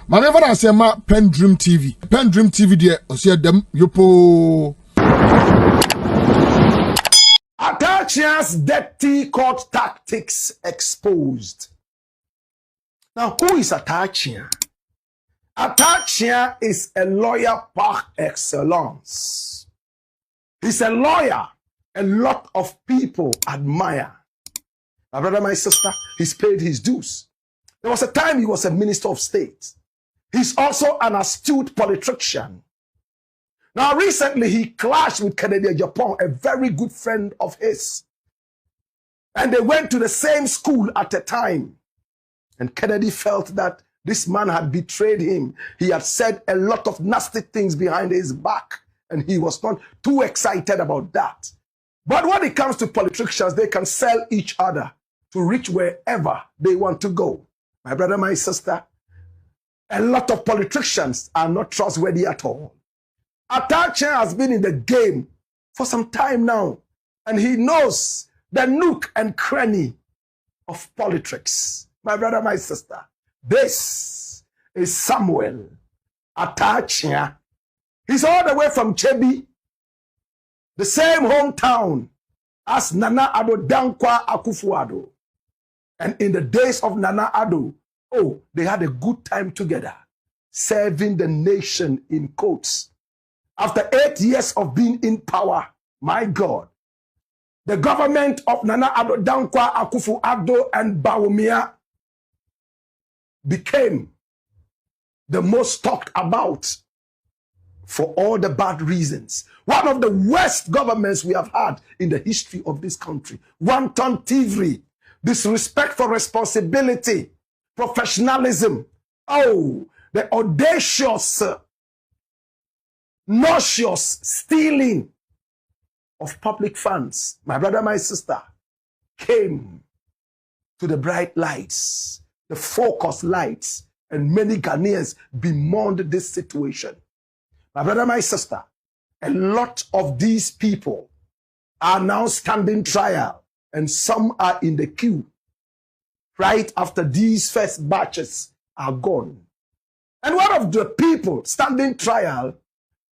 Maneva na sema PENDREAM TV. PENDREAM TV de osia dem yopo. Akyea's dirty court tactics exposed. Now, who is Akyea? Akyea is a lawyer par excellence. He's a lawyer a lot of people admire. My brother, my sister, he's paid his dues. There was a time he was a minister of state. He's also an astute politician. Now, recently, he clashed with Kennedy Japan, a very good friend of his. And they went to the same school at a time. And Kennedy felt that this man had betrayed him. He had said a lot of nasty things behind his back. And he was not too excited about that. But when it comes to politicians, they can sell each other to reach wherever they want to go. My brother, my sister, a lot of politicians are not trustworthy at all. Atta has been in the game for some time now, and he knows the nook and cranny of politics. My brother, my sister, this is Samuel Atta. He's all the way from Chebi, the same hometown as Nana Addo Dankwa Akufo-Addo. And in the days of Nana Addo, oh, they had a good time together, serving the nation in courts. After 8 years of being in power, my God, the government of Nana Addo Dankwa Akufo-Addo and Bawumia became the most talked about for all the bad reasons. One of the worst governments we have had in the history of this country. Wanton thievery, disrespect for responsibility, professionalism. Oh, the audacious, nauseous stealing of public funds. My brother, my sister, came to the bright lights, the focus lights, and many Ghanaians bemoaned this situation. My brother, my sister, a lot of these people are now standing trial, and some are in the queue right after these first batches are gone. And one of the people standing trial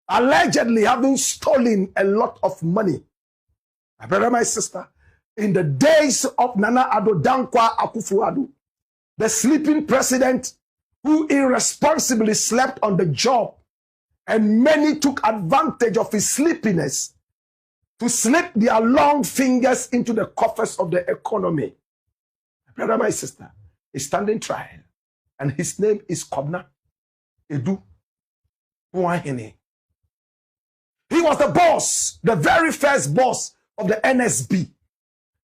allegedly having stolen a lot of money. My brother, my sister, in the days of Nana Addo Dankwa Akufo-Addo, the sleeping president who irresponsibly slept on the job, and many took advantage of his sleepiness to slip their long fingers into the coffers of the economy. My brother, my sister, is standing trial, and his name is Kai Edu. Boahen. He was the boss, the very first boss of the NSB,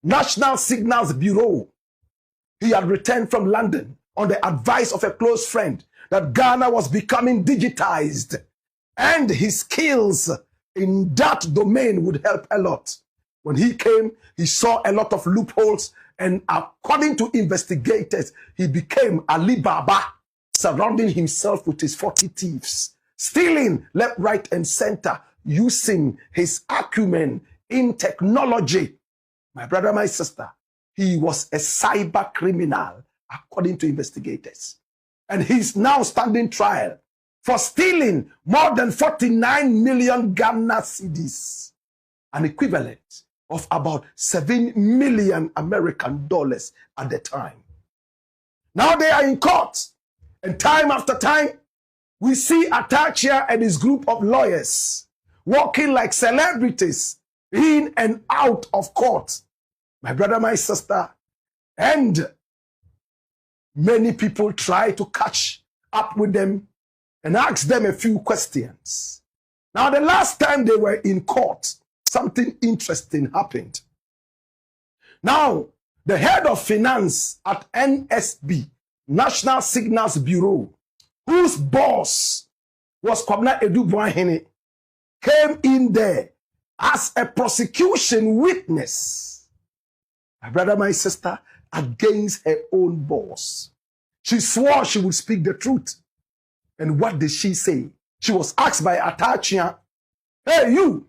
National Signals Bureau. He had returned from London on the advice of a close friend that Ghana was becoming digitized, and his skills in that domain would help a lot. When he came, he saw a lot of loopholes, and according to investigators, he became Alibaba, surrounding himself with his 40 thieves, stealing left, right, and center, using his acumen in technology. My brother, my sister, he was a cyber criminal, according to investigators. And he's now standing trial for stealing more than 49 million Ghana cedis, an equivalent of about 7 million American dollars at the time. Now they are in court, and time after time, we see Akyea and his group of lawyers walking like celebrities in and out of court. My brother, my sister, and many people try to catch up with them and ask them a few questions. Now, the last time they were in court, something interesting happened. Now, the head of finance at NSB, National Signals Bureau, whose boss was Kai Edu Boahen, came in there as a prosecution witness. My brother, my sister, against her own boss. She swore she would speak the truth. And what did she say? She was asked by Akyea, hey, you,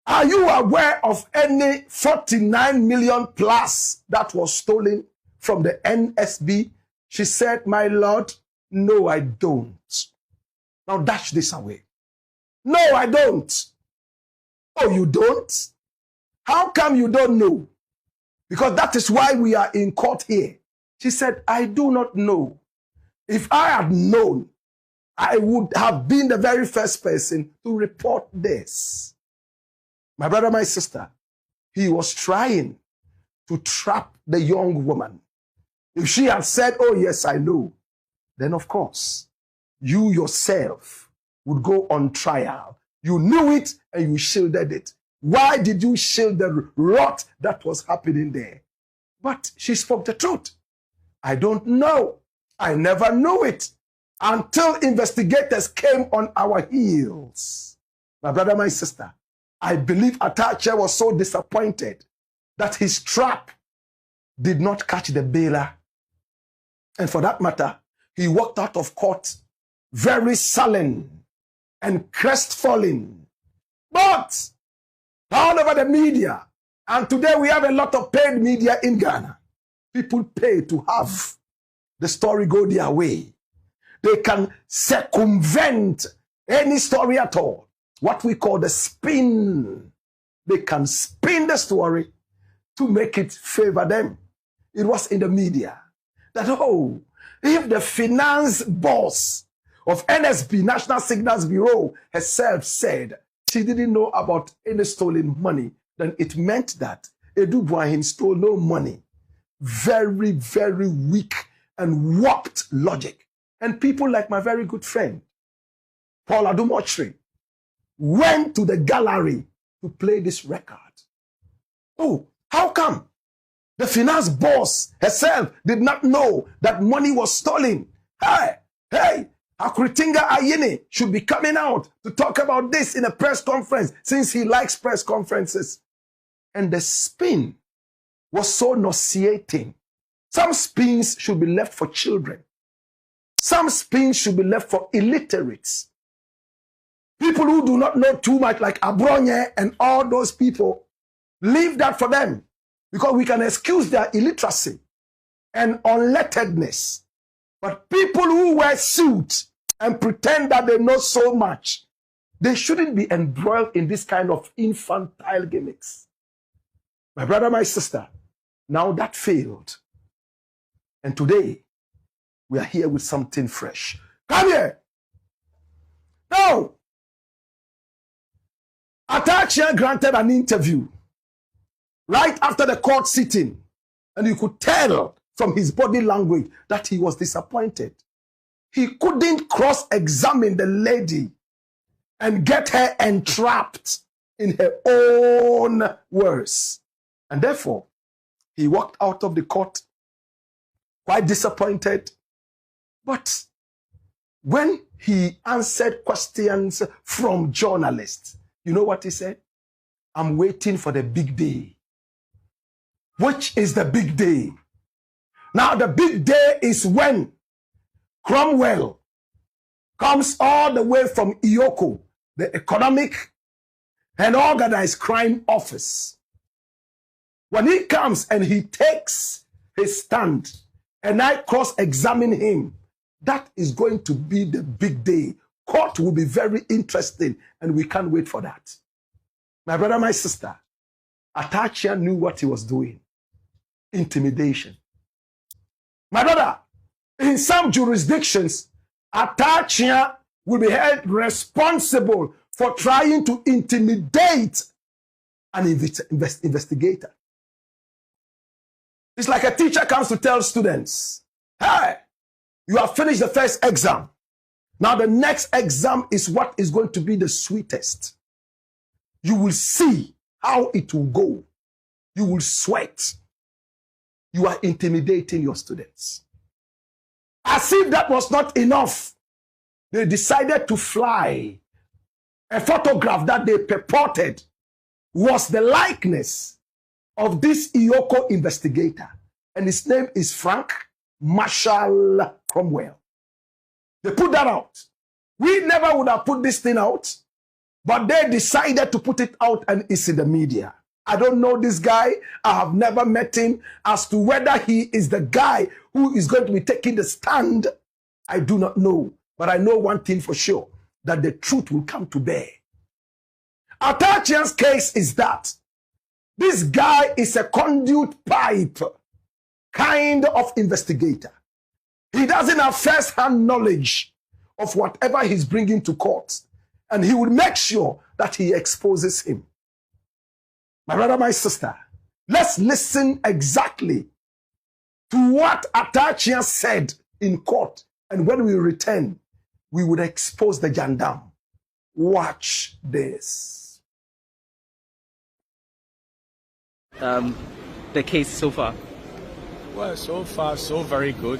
are you aware of any 49 million plus that was stolen from the NSB? She said, my Lord, no, I don't. Now dash this away. No, I don't. Oh, you don't? How come you don't know? Because that is why we are in court here. She said, I do not know. If I had known, I would have been the very first person to report this. My brother, my sister, he was trying to trap the young woman. If she had said, oh yes, I know, then of course, you yourself would go on trial. You knew it and you shielded it. Why did you shield the rot that was happening there? But she spoke the truth. I don't know. I never knew it until investigators came on our heels. My brother, my sister, I believe Akyea was so disappointed that his trap did not catch the bailer. And for that matter, he walked out of court very sullen and crestfallen. But all over the media, and today we have a lot of paid media in Ghana. People pay to have the story go their way. They can circumvent any story at all. What we call the spin. They can spin the story to make it favor them. It was in the media that, oh, if the finance boss of NSB, National Signals Bureau, herself said she didn't know about any stolen money, then it meant that Edu Boahen stole no money. Very, very weak and warped logic. And people like my very good friend, Paul Adumochri, went to the gallery to play this record. Oh, how come the finance boss herself did not know that money was stolen? Hey, Akritinga Ayine should be coming out to talk about this in a press conference since he likes press conferences. And the spin was so nauseating. Some spins should be left for children. Some spins should be left for illiterates. People who do not know too much, like Abronye and all those people, leave that for them. Because we can excuse their illiteracy and unlettedness. But people who wear suits and pretend that they know so much, they shouldn't be embroiled in this kind of infantile gimmicks. My brother, my sister, now that failed. And today, we are here with something fresh. Come here. Now, Akyea granted an interview right after the court sitting, and you could tell from his body language that he was disappointed. He couldn't cross-examine the lady and get her entrapped in her own words. And therefore, he walked out of the court quite disappointed. But when he answered questions from journalists, you know what he said? I'm waiting for the big day. Which is the big day? Now, the big day is when Cromwell comes all the way from Iyoko, the Economic and Organized Crime Office. When he comes and he takes his stand and I cross-examine him, that is going to be the big day. Court will be very interesting and we can't wait for that. My brother, my sister, Akyea knew what he was doing. Intimidation. My brother, in some jurisdictions, Akyea will be held responsible for trying to intimidate an investigator. It's like a teacher comes to tell students, hey, you have finished the first exam. Now the next exam is what is going to be the sweetest. You will see how it will go. You will sweat. You are intimidating your students. As if that was not enough, they decided to fly a photograph that they purported was the likeness of this Iyoko investigator. And his name is Frank Marshall Cromwell. They put that out. We never would have put this thing out, but they decided to put it out and it's in the media. I don't know this guy. I have never met him as to whether he is the guy who is going to be taking the stand, I do not know. But I know one thing for sure, that the truth will come to bear. Akyea's case is that this guy is a conduit pipe kind of investigator. He doesn't have first-hand knowledge of whatever he's bringing to court, and he will make sure that he exposes him. My brother, my sister, let's listen exactly to what Akyea said in court, and when we return, we would expose the gendarme. Watch this. The case so far? Well, so far, so very good.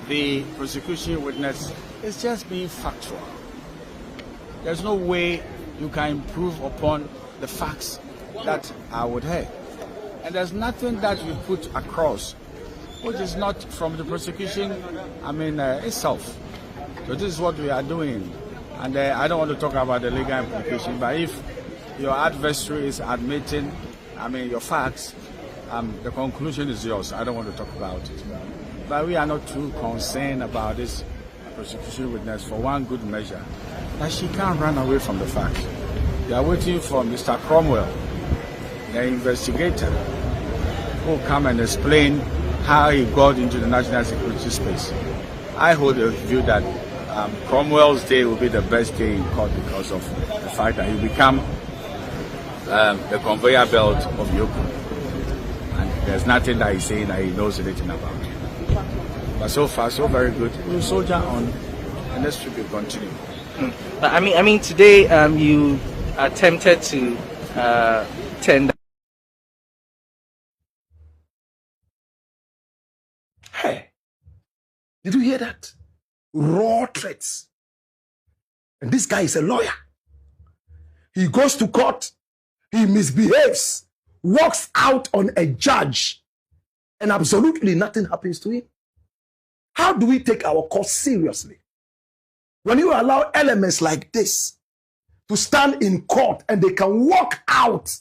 The prosecution witness is just being factual. There's no way you can improve upon the facts that I would have. And there's nothing that you put across which is not from the prosecution, itself. So this is what we are doing. And I don't want to talk about the legal implication, but if your adversary is admitting, your facts, the conclusion is yours. I don't want to talk about it. But we are not too concerned about this prosecution witness for one good measure, that she can't run away from the facts. They are waiting for Mr. Cromwell, the investigator, who will come and explain how he got into the national security space. I hold the view that Cromwell's day will be the best day in court because of the fact that he become the conveyor belt of Yoko. And there's nothing that he's saying that he knows anything about. But so far, so very good. We'll soldier on, and this should be continuing. But today you attempted to tender. Hey, did you hear that? Raw threats. And this guy is a lawyer. He goes to court, he misbehaves, walks out on a judge, and absolutely nothing happens to him. How do we take our court seriously? When you allow elements like this to stand in court and they can walk out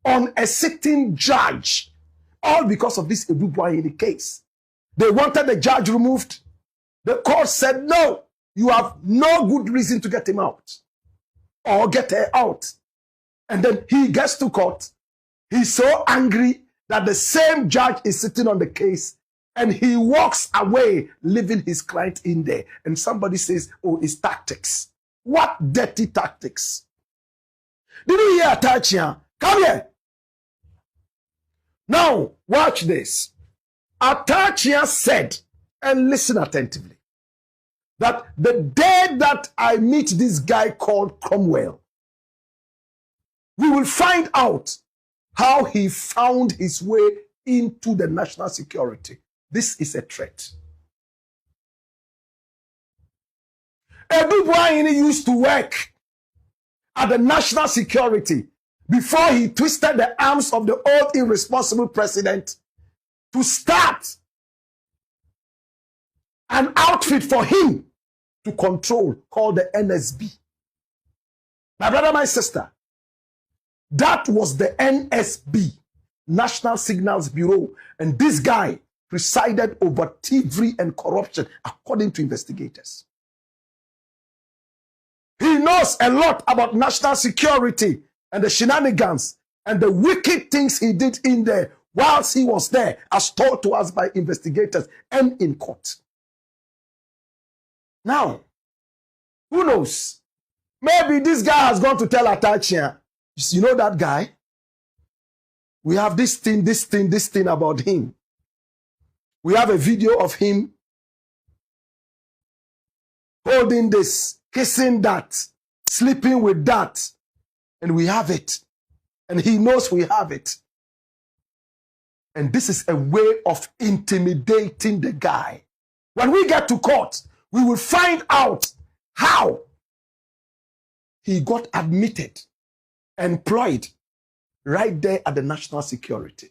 on a sitting judge, all because of this Boahen case. They wanted the judge removed. The court said, no, you have no good reason to get him out or get her out. And then he gets to court. He's so angry that the same judge is sitting on the case, and he walks away, leaving his client in there. And somebody says, oh, it's tactics. What dirty tactics? Did you hear Akyea? Come here. Now, watch this. Akyea said, and listen attentively, that the day that I meet this guy called Cromwell, we will find out how he found his way into the national security. This is a threat. Boahen used to work at the national security before he twisted the arms of the old irresponsible president to start an outfit for him to control called the NSB. My brother, my sister, that was the NSB, National Signals Bureau, and this guy presided over thievery and corruption, according to investigators. He knows a lot about national security and the shenanigans and the wicked things he did in there whilst he was there, as told to us by investigators and in court. Now, who knows? Maybe this guy has gone to tell Akyea, you know that guy? We have this thing about him. We have a video of him holding this, kissing that, sleeping with that, and we have it. And he knows we have it. And this is a way of intimidating the guy. When we get to court, we will find out how he got admitted, employed right there at the national security.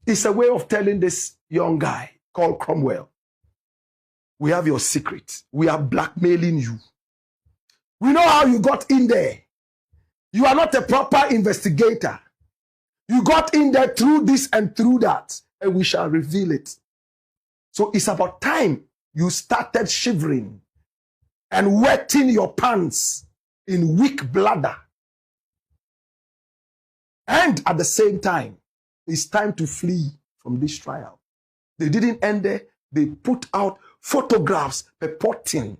It's a way of telling this young guy called Cromwell, we have your secret. We are blackmailing you. We know how you got in there. You are not a proper investigator. You got in there through this and through that. and we shall reveal it. So it's about time you started shivering and wetting your pants in weak bladder. And at the same time, it's time to flee from this trial. They didn't end there. They put out photographs purporting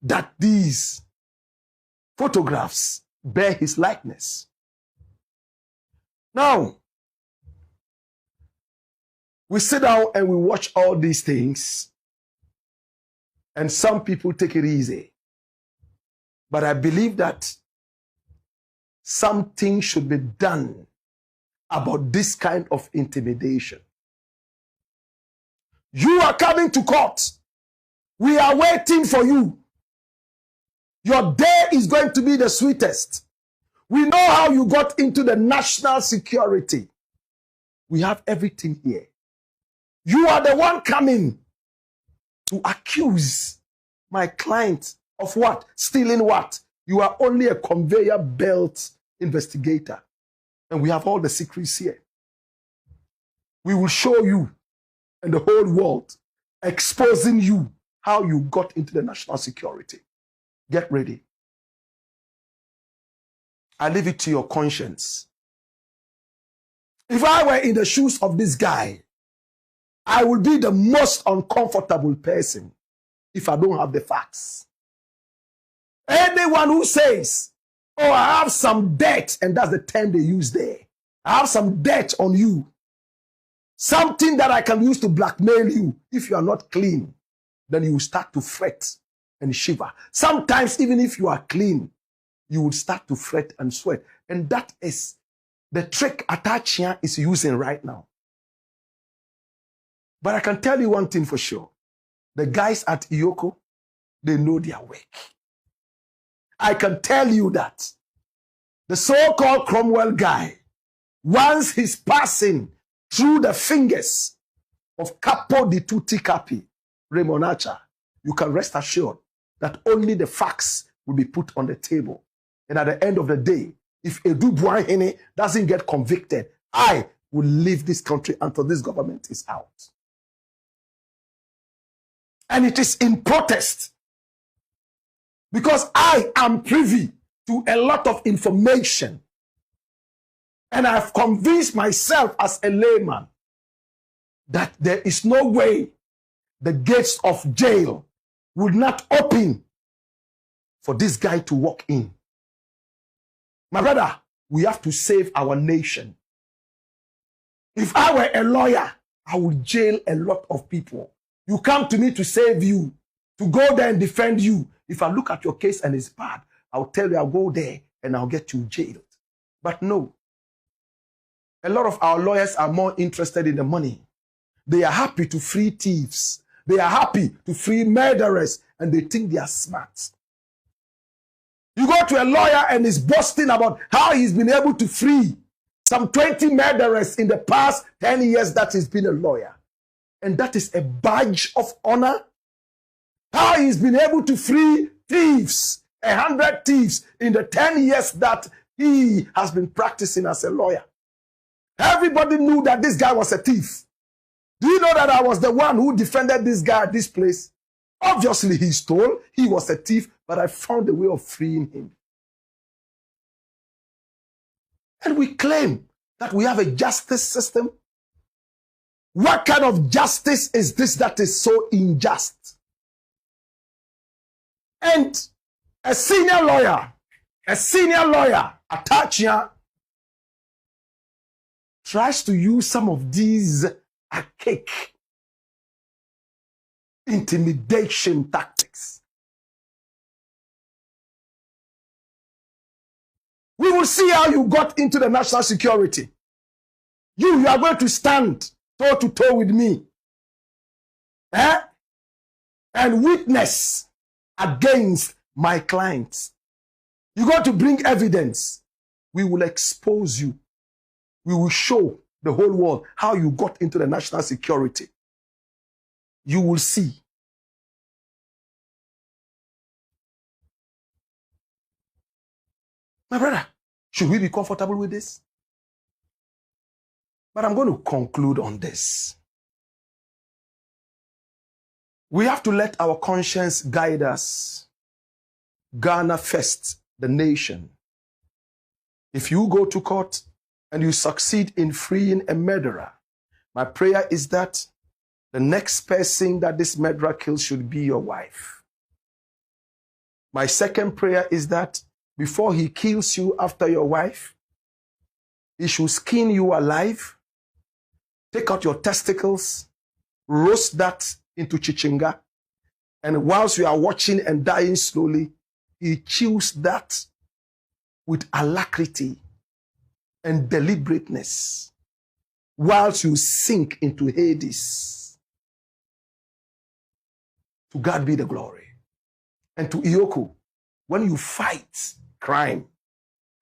that these photographs bear his likeness. Now, we sit down and we watch all these things, and some people take it easy. But I believe that something should be done about this kind of intimidation. You are coming to court. We are waiting for you. Your day is going to be the sweetest. We know how you got into the national security. We have everything here. You are the one coming to accuse my client of what? Stealing what? You are only a conveyor belt investigator. And we have all the secrets here. We will show you and the whole world, exposing you how you got into the national security. Get ready. I leave it to your conscience. If I were in the shoes of this guy, I would be the most uncomfortable person if I don't have the facts. Anyone who says, oh, I have some debt, and that's the term they use there. I have some debt on you. Something that I can use to blackmail you. If you are not clean, then you will start to fret and shiver. Sometimes, even if you are clean, you will start to fret and sweat. And that is the trick Akyea is using right now. But I can tell you one thing for sure. The guys at Iyoko, they know their work. I can tell you that the so-called Cromwell guy, once he's passing through the fingers of Capo di Tutti Capi, Raymond Atta, you can rest assured that only the facts will be put on the table. And at the end of the day, if Edu Boahen doesn't get convicted, I will leave this country until this government is out. And it is in protest, because I am privy to a lot of information. And I've convinced myself as a layman that there is no way the gates of jail would not open for this guy to walk in. My brother, we have to save our nation. If I were a lawyer, I would jail a lot of people. You come to me to save you, to go there and defend you. If I look at your case and it's bad, I'll tell you I'll go there and I'll get you jailed. But no. A lot of our lawyers are more interested in the money. They are happy to free thieves. They are happy to free murderers, and they think they are smart. You go to a lawyer and he's boasting about how he's been able to free some 20 murderers in the past 10 years that he's been a lawyer. And that is a badge of honor. How he's been able to free thieves, 100 thieves in the 10 years that he has been practicing as a lawyer. Everybody knew that this guy was a thief. Do you know that I was the one who defended this guy at this place? Obviously, he stole. He was a thief, but I found a way of freeing him. And we claim that we have a justice system. What kind of justice is this that is so unjust? And a senior lawyer, Akyea, tries to use some of these archaic intimidation tactics. We will see how you got into the national security. You are going to stand toe to toe with me, and witness against my clients. You're going to bring evidence. We will expose you. We will show the whole world how you got into the national security. You will see. My brother, should we be comfortable with this? But I'm going to conclude on this. We have to let our conscience guide us. Ghana first, the nation. If you go to court and you succeed in freeing a murderer, my prayer is that the next person that this murderer kills should be your wife. My second prayer is that before he kills you after your wife, he should skin you alive, take out your testicles, roast that into chichinga, and whilst you are watching and dying slowly, he chews that with alacrity and deliberateness, whilst you sink into Hades. To God be the glory. And to Iyoko, when you fight crime,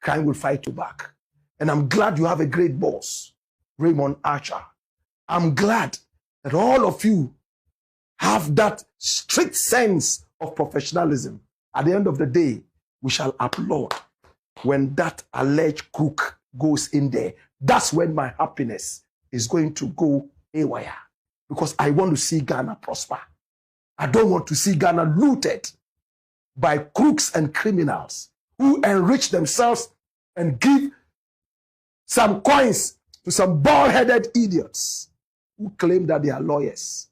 crime will fight you back. And I'm glad you have a great boss, Raymond Archer. I'm glad that all of you have that strict sense of professionalism. At the end of the day, we shall applaud when that alleged crook goes in there. That's when my happiness is going to go haywire. Because I want to see Ghana prosper. I don't want to see Ghana looted by crooks and criminals who enrich themselves and give some coins to some bald-headed idiots who claim that they are lawyers,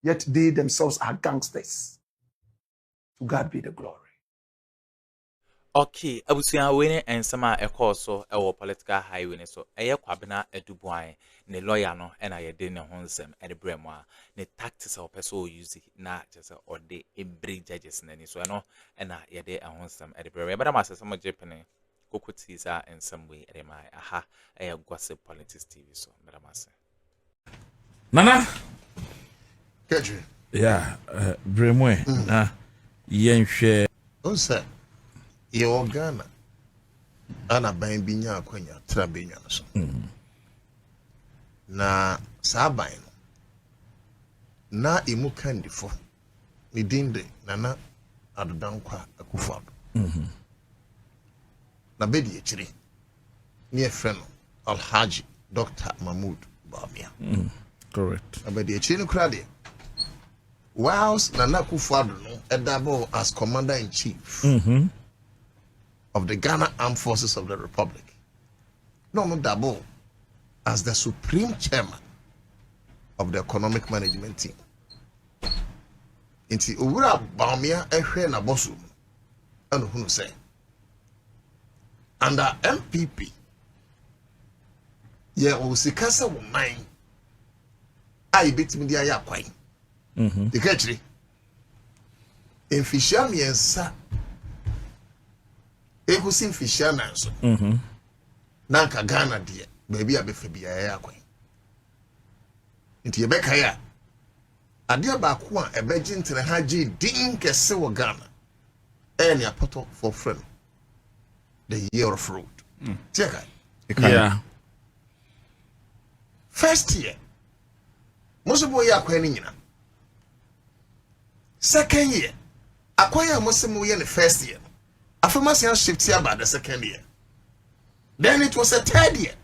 yet they themselves are gangsters. To God be the glory. Okay, abusia we and sama ekoso ewo political highway so eye kwabena edubuan ne lawyer no na ye de ne honsem e de bremo a ne tactics o person use na just or the every judges na ni so no na ye de honsem e de bremo but am asem jepene kokoti sa in some way e mai aha e gossip politics TV so madam ase Nana Kedri. yeah bremo na yenhwe Onse ye Ghana ana ban bi nya akwanya tra be nya so na saa ban na emu kandifo ni dinde nana adodankwa akufo na bedi echire ni efreno Alhaji Dr. Mahmoud Bawumia correct na bedi echire no krade whilst Nana Akufo-Addo no edabo as commander-in-chief of the Ghana Armed Forces of the Republic. No double as the supreme chairman of the economic management team. Inti Owura Bawumia ehwe na bosu and who say under MPP ye osikasa wo man ai betimi dia ya kwan the country in Fisher miensa ekusin Fisher na so nanka Ghana de baby abefa bia ya kwan nti yebeka ya ade ba ko a ebeji ntene ha ji din kese wo Ghana any apoto for friend the year of road check yeah first year Mosobo ya kwan ni nyina. Second year, Akyea Muslim in the first year. Affirmation shift here by the second year. Then it was a third year.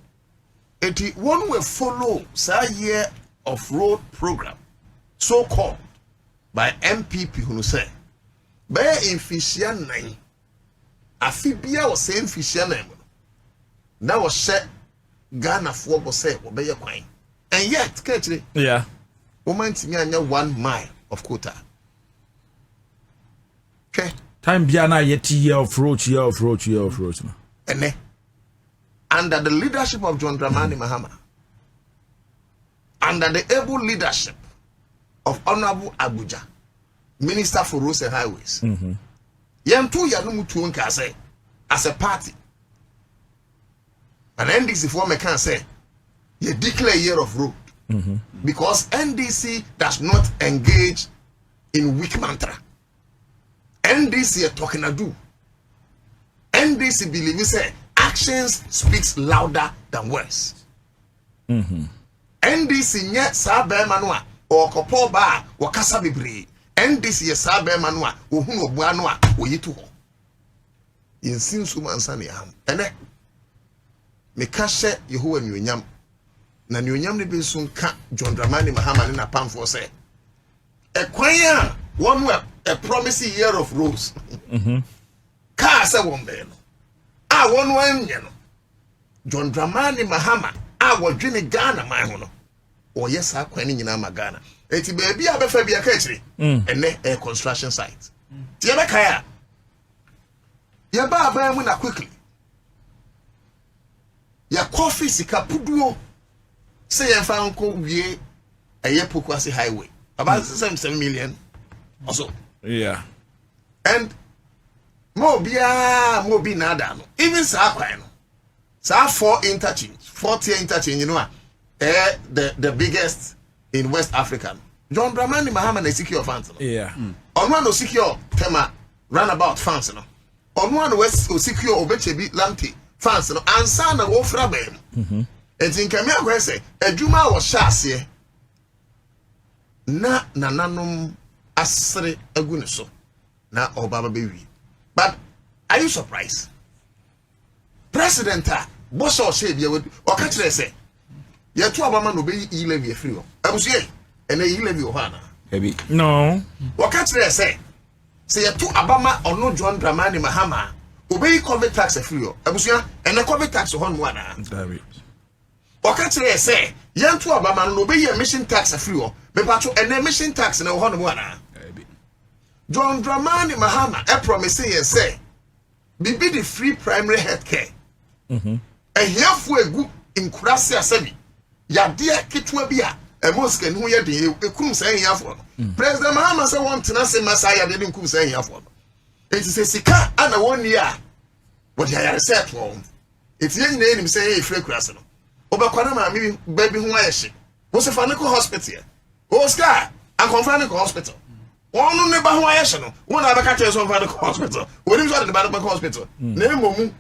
It one will follow a year of road program, so called by MPP who say, "Bear in Fisher 9." Afibia was saying Fisher 9. That was set Ghana for say obey your coin. And yet, catchy, yeah, woman to me 1 mile of quota. Okay. time biana yeti year of roach no. And under the leadership of John Dramani Mahama, under the able leadership of Honorable Abuja, Minister for Roads and Highways, Yantu Yanumutu Nkase as a party, and NDC former can say, you declare a year of road because NDC does not engage in weak mantra. NDC are talking to do. NDC believes say actions speaks louder than words. NDC nye sabe manua or kopo ba wakasa bebre. NDC ye sabe manua ohun obu anua oyitu ho. Insin suma ansani ham. Ene me kashe Yehowa nyonyam na ne onyam ne bi nso nka John Dramani Mahama ne na pamfo say e kwan a one a promising year of rose ka say won be no a one nye no John Dramani Mahama a wodwene Ghana man ho no o yes akwan ne nyina ma Ghana eti baby abefa bia ka akire ene a construction site ti e be kai a ya ba mu na quickly ya coffee sika puduo say ya fa nko wie eye Pokwase highway about 7 million also Yeah. and mo bi nada no even sa kwan no sa 4-tier interchange you know the biggest in West Africa. John Dramani Mahama na secure funds no. Yeah. Onwa no secure tema runabout funds no. Onwa no west secure obechebi lanti funds no ansa na wo fra ba mu. Enti nkame akwa say adwuma wo sha ase na nananom asre agu ne so na obaba bewi. But are you surprised? President boss o say bia o ka kire say ye to Obama no be e-levy free o. Abusie ene e-levy o ha na. Heavy. No. O ka kire say ye to Obama ono John Dramani Mahama obey COVID tax free o. Abusie ene COVID tax ho no ana. David. O ka kire say ye to Obama no be emission tax free o. Me pato ene emission tax na ho no ana. John Dramani Mahama promise say bibi the free primary health care. Ehiafo egu inkurase asabi yade ketwa bi a emoska ne ho ye de ekum say ehiafo. President Mahama say want na say masaya de nkum say ehiafo. Enti say sika ana woni a what ya reset won. Eti ye nyina enim say e free kurase no. Obekwana ma mi baby ho ayehye. Wo se fa ne ko hospital. Oscar and confirm ne ko hospital. One ne ba ho ayehye no. Wona abeka tell so fa ne ko hospital. Woni so de ba ne ko hospital. Na emomu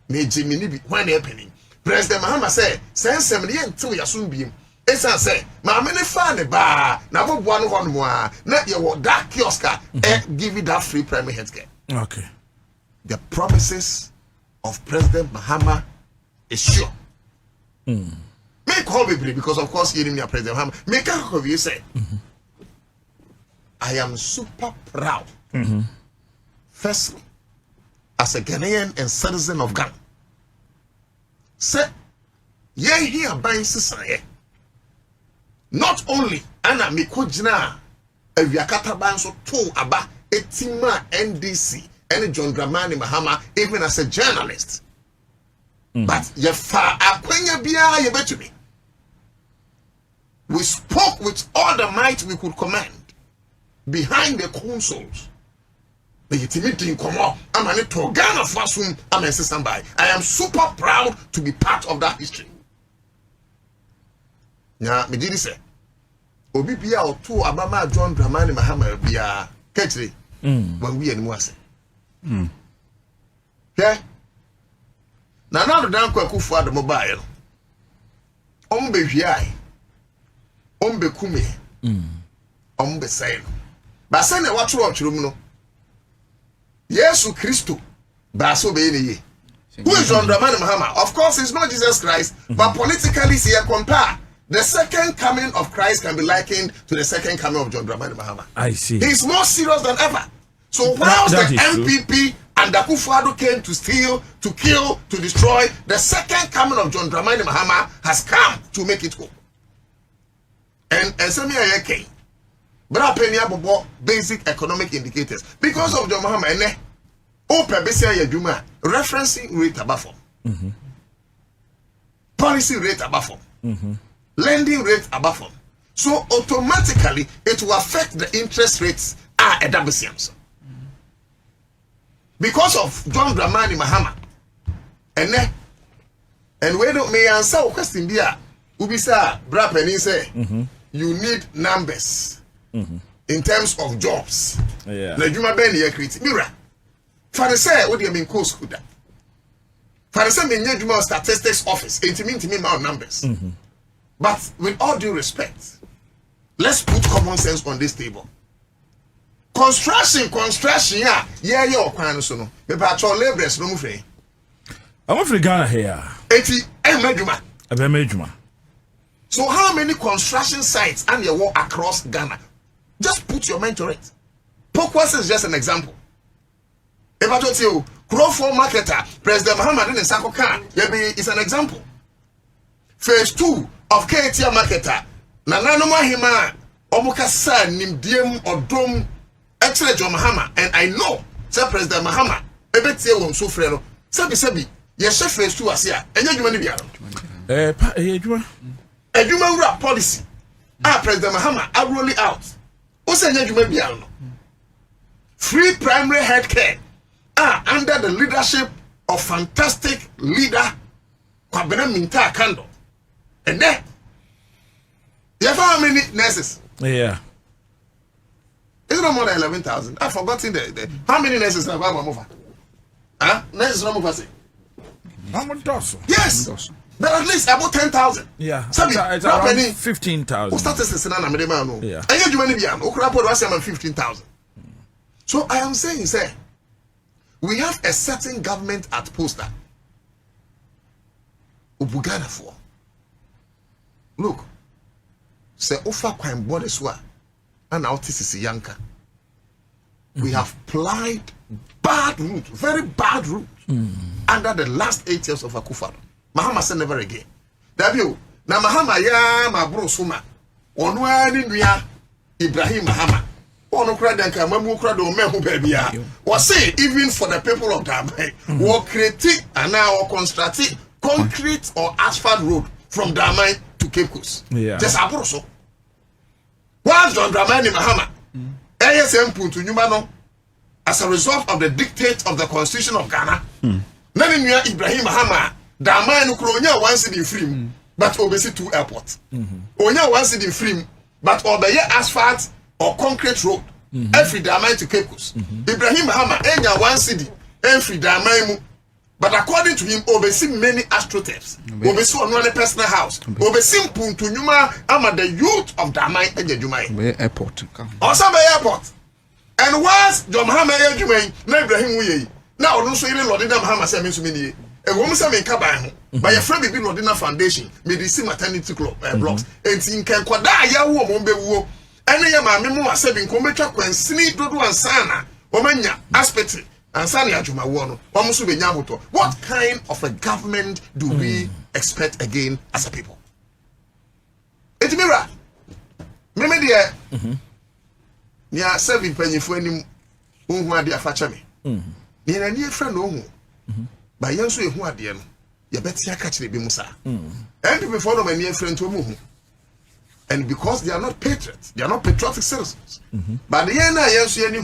na jimini bi when e penny. President Mahama say sensem ne yentew yaso biem. Esa say ma me ne fa ne ba na boboa no ho no a na ye wo that kiosk give you that free primary health care. Okay. The promises of President Mahama is sure. Make call me because of course you need President Mahama. Make a call you say I am super proud. Firstly, as a Ghanaian and citizen of Ghana. Say, ye here buying sister. Not only Anna Mikojina, a Yakata Banso to Aba, Etima NDC, and John Dramani Mahama, even as a journalist. But ye far Akyea bia ye bet me. We spoke with all the might we could command behind the consoles. The intimidating come up. I'm an Ghana Fasum. I'm a somebody. I am super proud to be part of that history. Now, me did say, Obi Bia or two Abama John Dramani Mahama Bia Ketri when we and Mwase. Okay? Now the damn kwaku for the mobile. Ombe Viai. Ombe Kume. Ombe Saino. But send a watch no. Yesu Christo. Baso be ye. Who is John Dramani Mahama? Of course, it's not Jesus Christ, but politically, see a compare. The second coming of Christ can be likened to the second coming of John Dramani Mahama. I see. He's more serious than ever. So whilst the MPP and the Akufo-Addo came to steal, to kill, to destroy, the second coming of John Dramani Mahama has come to make it home. And Semi Ayeke, Bra Penia Bobo, basic economic indicators. Because of John Mahama, Open Besia Yaduma, referencing rate above them. Policy rate above them. Lending rate above them. So automatically, it will affect the interest rates at WCMs. Because of John Dramani Mahama, and we don't may answer a question here. Ubisa Bra Penny say you need numbers in terms of jobs. Yeah. Najuma Ben Yakrit Mira. For the say, what do you mean co school that? For the say, me statistics office, intimate my numbers. But with all due respect, let's put common sense on this table. Construction, yeah, so no. Me patrol laborers no mufre. I'm from Ghana here. Eti, medjuma. Abemejuma. So how many construction sites and you walk across Ghana? Just put your mind to it. Pokwas is just an example. If I told you, Crawford marketer, President Muhammad in Sako Khan, is an example. Phase 2 of Akyea marketer, Nanano Mahima, Omukasa, Nimdiem, or Dom, excellent John Mahama, and I know, Sir President Mahama, Ebetia won't so frail. Sabi, yes, chef phase 2 as here, and you want to be a human policy. President Mahama, I roll it out. What's a human free primary health care under the leadership of fantastic leader Kwabena Minta Kando. And then you have how many nurses? Yeah. Is it not more than 11,000? I've forgotten the how many nurses have I moved? Nurses no move. Yes. But at least about 10,000. Yeah. It's around 15,000. Statistics in Anamedemano. Yeah. I get you money beyond. Ukrapo was 15,000. So I am saying, sir, we have a certain government at poster. Ubugana for. Look, say offer crime body swa and our is yanka. We have plied bad route, very bad route under the last 8 years of Akufo. Mahama said never again. Dabio, na Mahama ya ma bro suma. Onwa ni nua Ibrahim Mahama. Ono kra danka mamu kra do mehu babia. Was say even for the people of Damai, we create and now construct concrete or asphalt road from Damai to Cape Coast. Yeah. Just abro so. While John Dramani Mahama, ASM put to Numano as a result of the dictate of the Constitution of Ghana. Nani nua Ibrahim Mahama Damai no kronya one city free, but obesi 2 airports. Onya one city free, but obeye asphalt or concrete road. Every Damai to Cape Coast. Ibrahim Mahama enya one city, every Damai mu. But according to him, obesi many astroturfs. Obesi one personal house. Obesi puntu nyuma ama the youth of Damai enye Jumai. Airport. Also by airport. And once John Mahama enye Jumai, na Ibrahim wuye. Na onu so ile Lord Mahama say me so many. A woman say me kaba ho. By a friend be Lordina Foundation, medicine maternity club blocks. And in can kwada ya wo mo be wo. Ene ya ma me mo asabi nko betwa kwansini dodo ansana. Omanya aspect ansana ya juma wo no. Omo so be nya hoto. What kind of a government do we expect again as a people? Etimira. Me de nya serving panyifo anim ohun ade afacha me. Ni na ni efra no ohun. By Yansu who are the you bet ya catch the bimusa. And people follow my near friend to move. And because they are not patriots, they are not patriotic citizens. But the end I Yansu any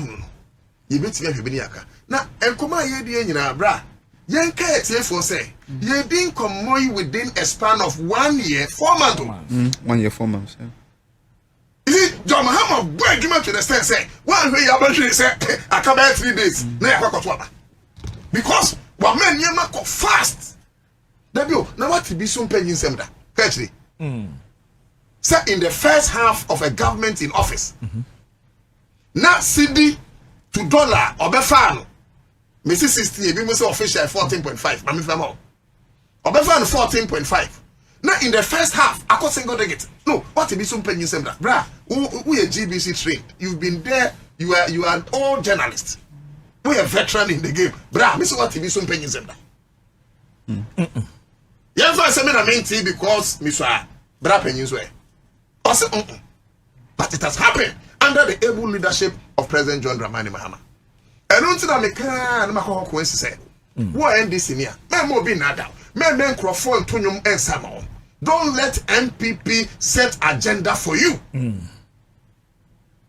you bet ya biniaka. Now, and come on, ye bra. Yanka for say, ye didn't come within a span of 1 year, 4 months. 1 year, 4 months. Yeah. Is it John Mahama break you to the stand say, one way you say, I come back 3 days. Because but men yema ko fast. Dabio, now what be some penny semda? Actually. So in the first half of a government in office, now CD to dollar or befano. Mrs. 60, we must official 14.5. Mami famo. Or befano 14.5. Now in the first half, I can't single get. No, what be some penny semda? Bra, we are GBC trained. You've been there, you are an old journalist. We are veteran in the game. Bra, Mr. What TV soon penny zemda. Yeah, for some I mean tea because Mr. Bra pennies way. Also, but it has happened under the able leadership of President John Dramani Mahama. And until I can Mahoko say, what end this in here? Men more be nada. Men Crawford Tunium and Samo. Don't let MPP set agenda for you.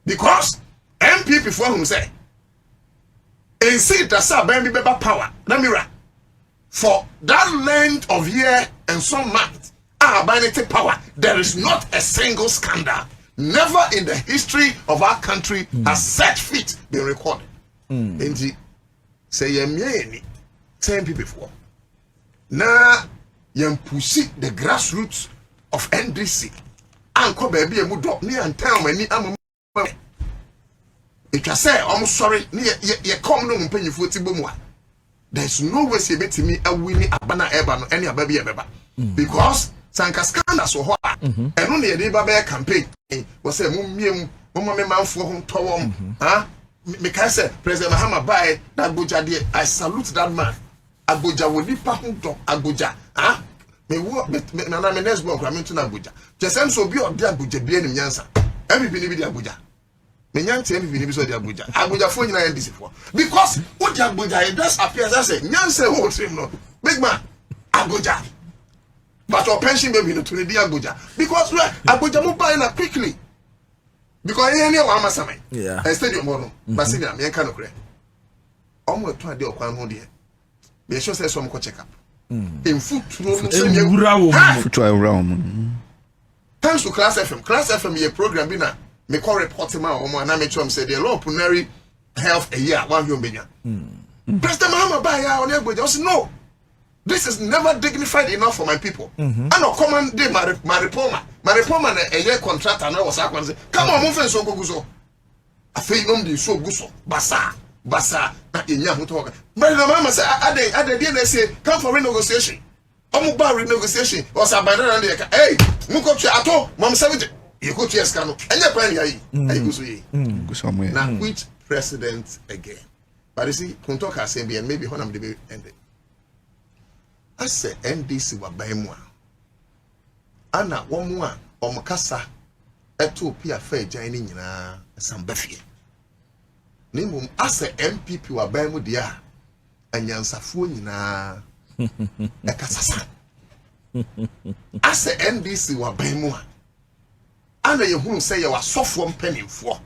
Because MPP for whom say. And see that's a baby power. Namira. For that length of year and some months, our vanity power, there is not a single scandal. Never in the history of our country has such feat been recorded. And say ye same people before. Now you push the grassroots of NDC. Uncle baby and drop me and tell me I'm it was say, I'm sorry, you come no pay you for Tibumwa. There's no way she bet me a winning a banner ever, any baby ever. Because sanka scandals wo ho a eno na yede ba be campaign wo say mummiem mo me manfo ho towom me kai say President Mahama bai na Abuja de I salute that man Abuja wo nipa ho do Abuja me wo na me next born kra me to na Abuja jesem so bi odi Abuja bi enim nyansa everybody bi di Abuja me nyansa everybody bi so di Abuja fo nyina NDC fo because what di Abuja it just appears as say nyansa whole team no big man Abuja but our pension baby no to di Abuja because Abuja mo buy na quickly because any one masame yeah stadium no basina me kan no kre omo to ade okwan ho de me sure say some ko check up in foot no thanks to Class FM ye program bi na me call report ma omo na me chom say the law pulmonary health a year one human being President Mahama ba ya on Abuja say no this is never dignified enough for my people and no command day my repoma na a year contractor na was akwan say come on mo fe so goguso afei nom di so guso basa na enya ho to but the Mahama say ade dey say come for renegotiation omo ba renegotiation o sa ba na dey hey mu ko twa ato mom 70 you go to escano enya plan ya yi ayi guso yi guso mo na which president again but you see kunto ka say bien maybe honam dey end ase NDC wa baimwa ana womu a omkasa Ethiopia fa agyan ni nyina sambafie nimum ase MPP wa baimu dia anyansafuo nyina ekasasa ase NDC wa baimu ana yehunu sɛ yɛ wasɔfo mpanimfo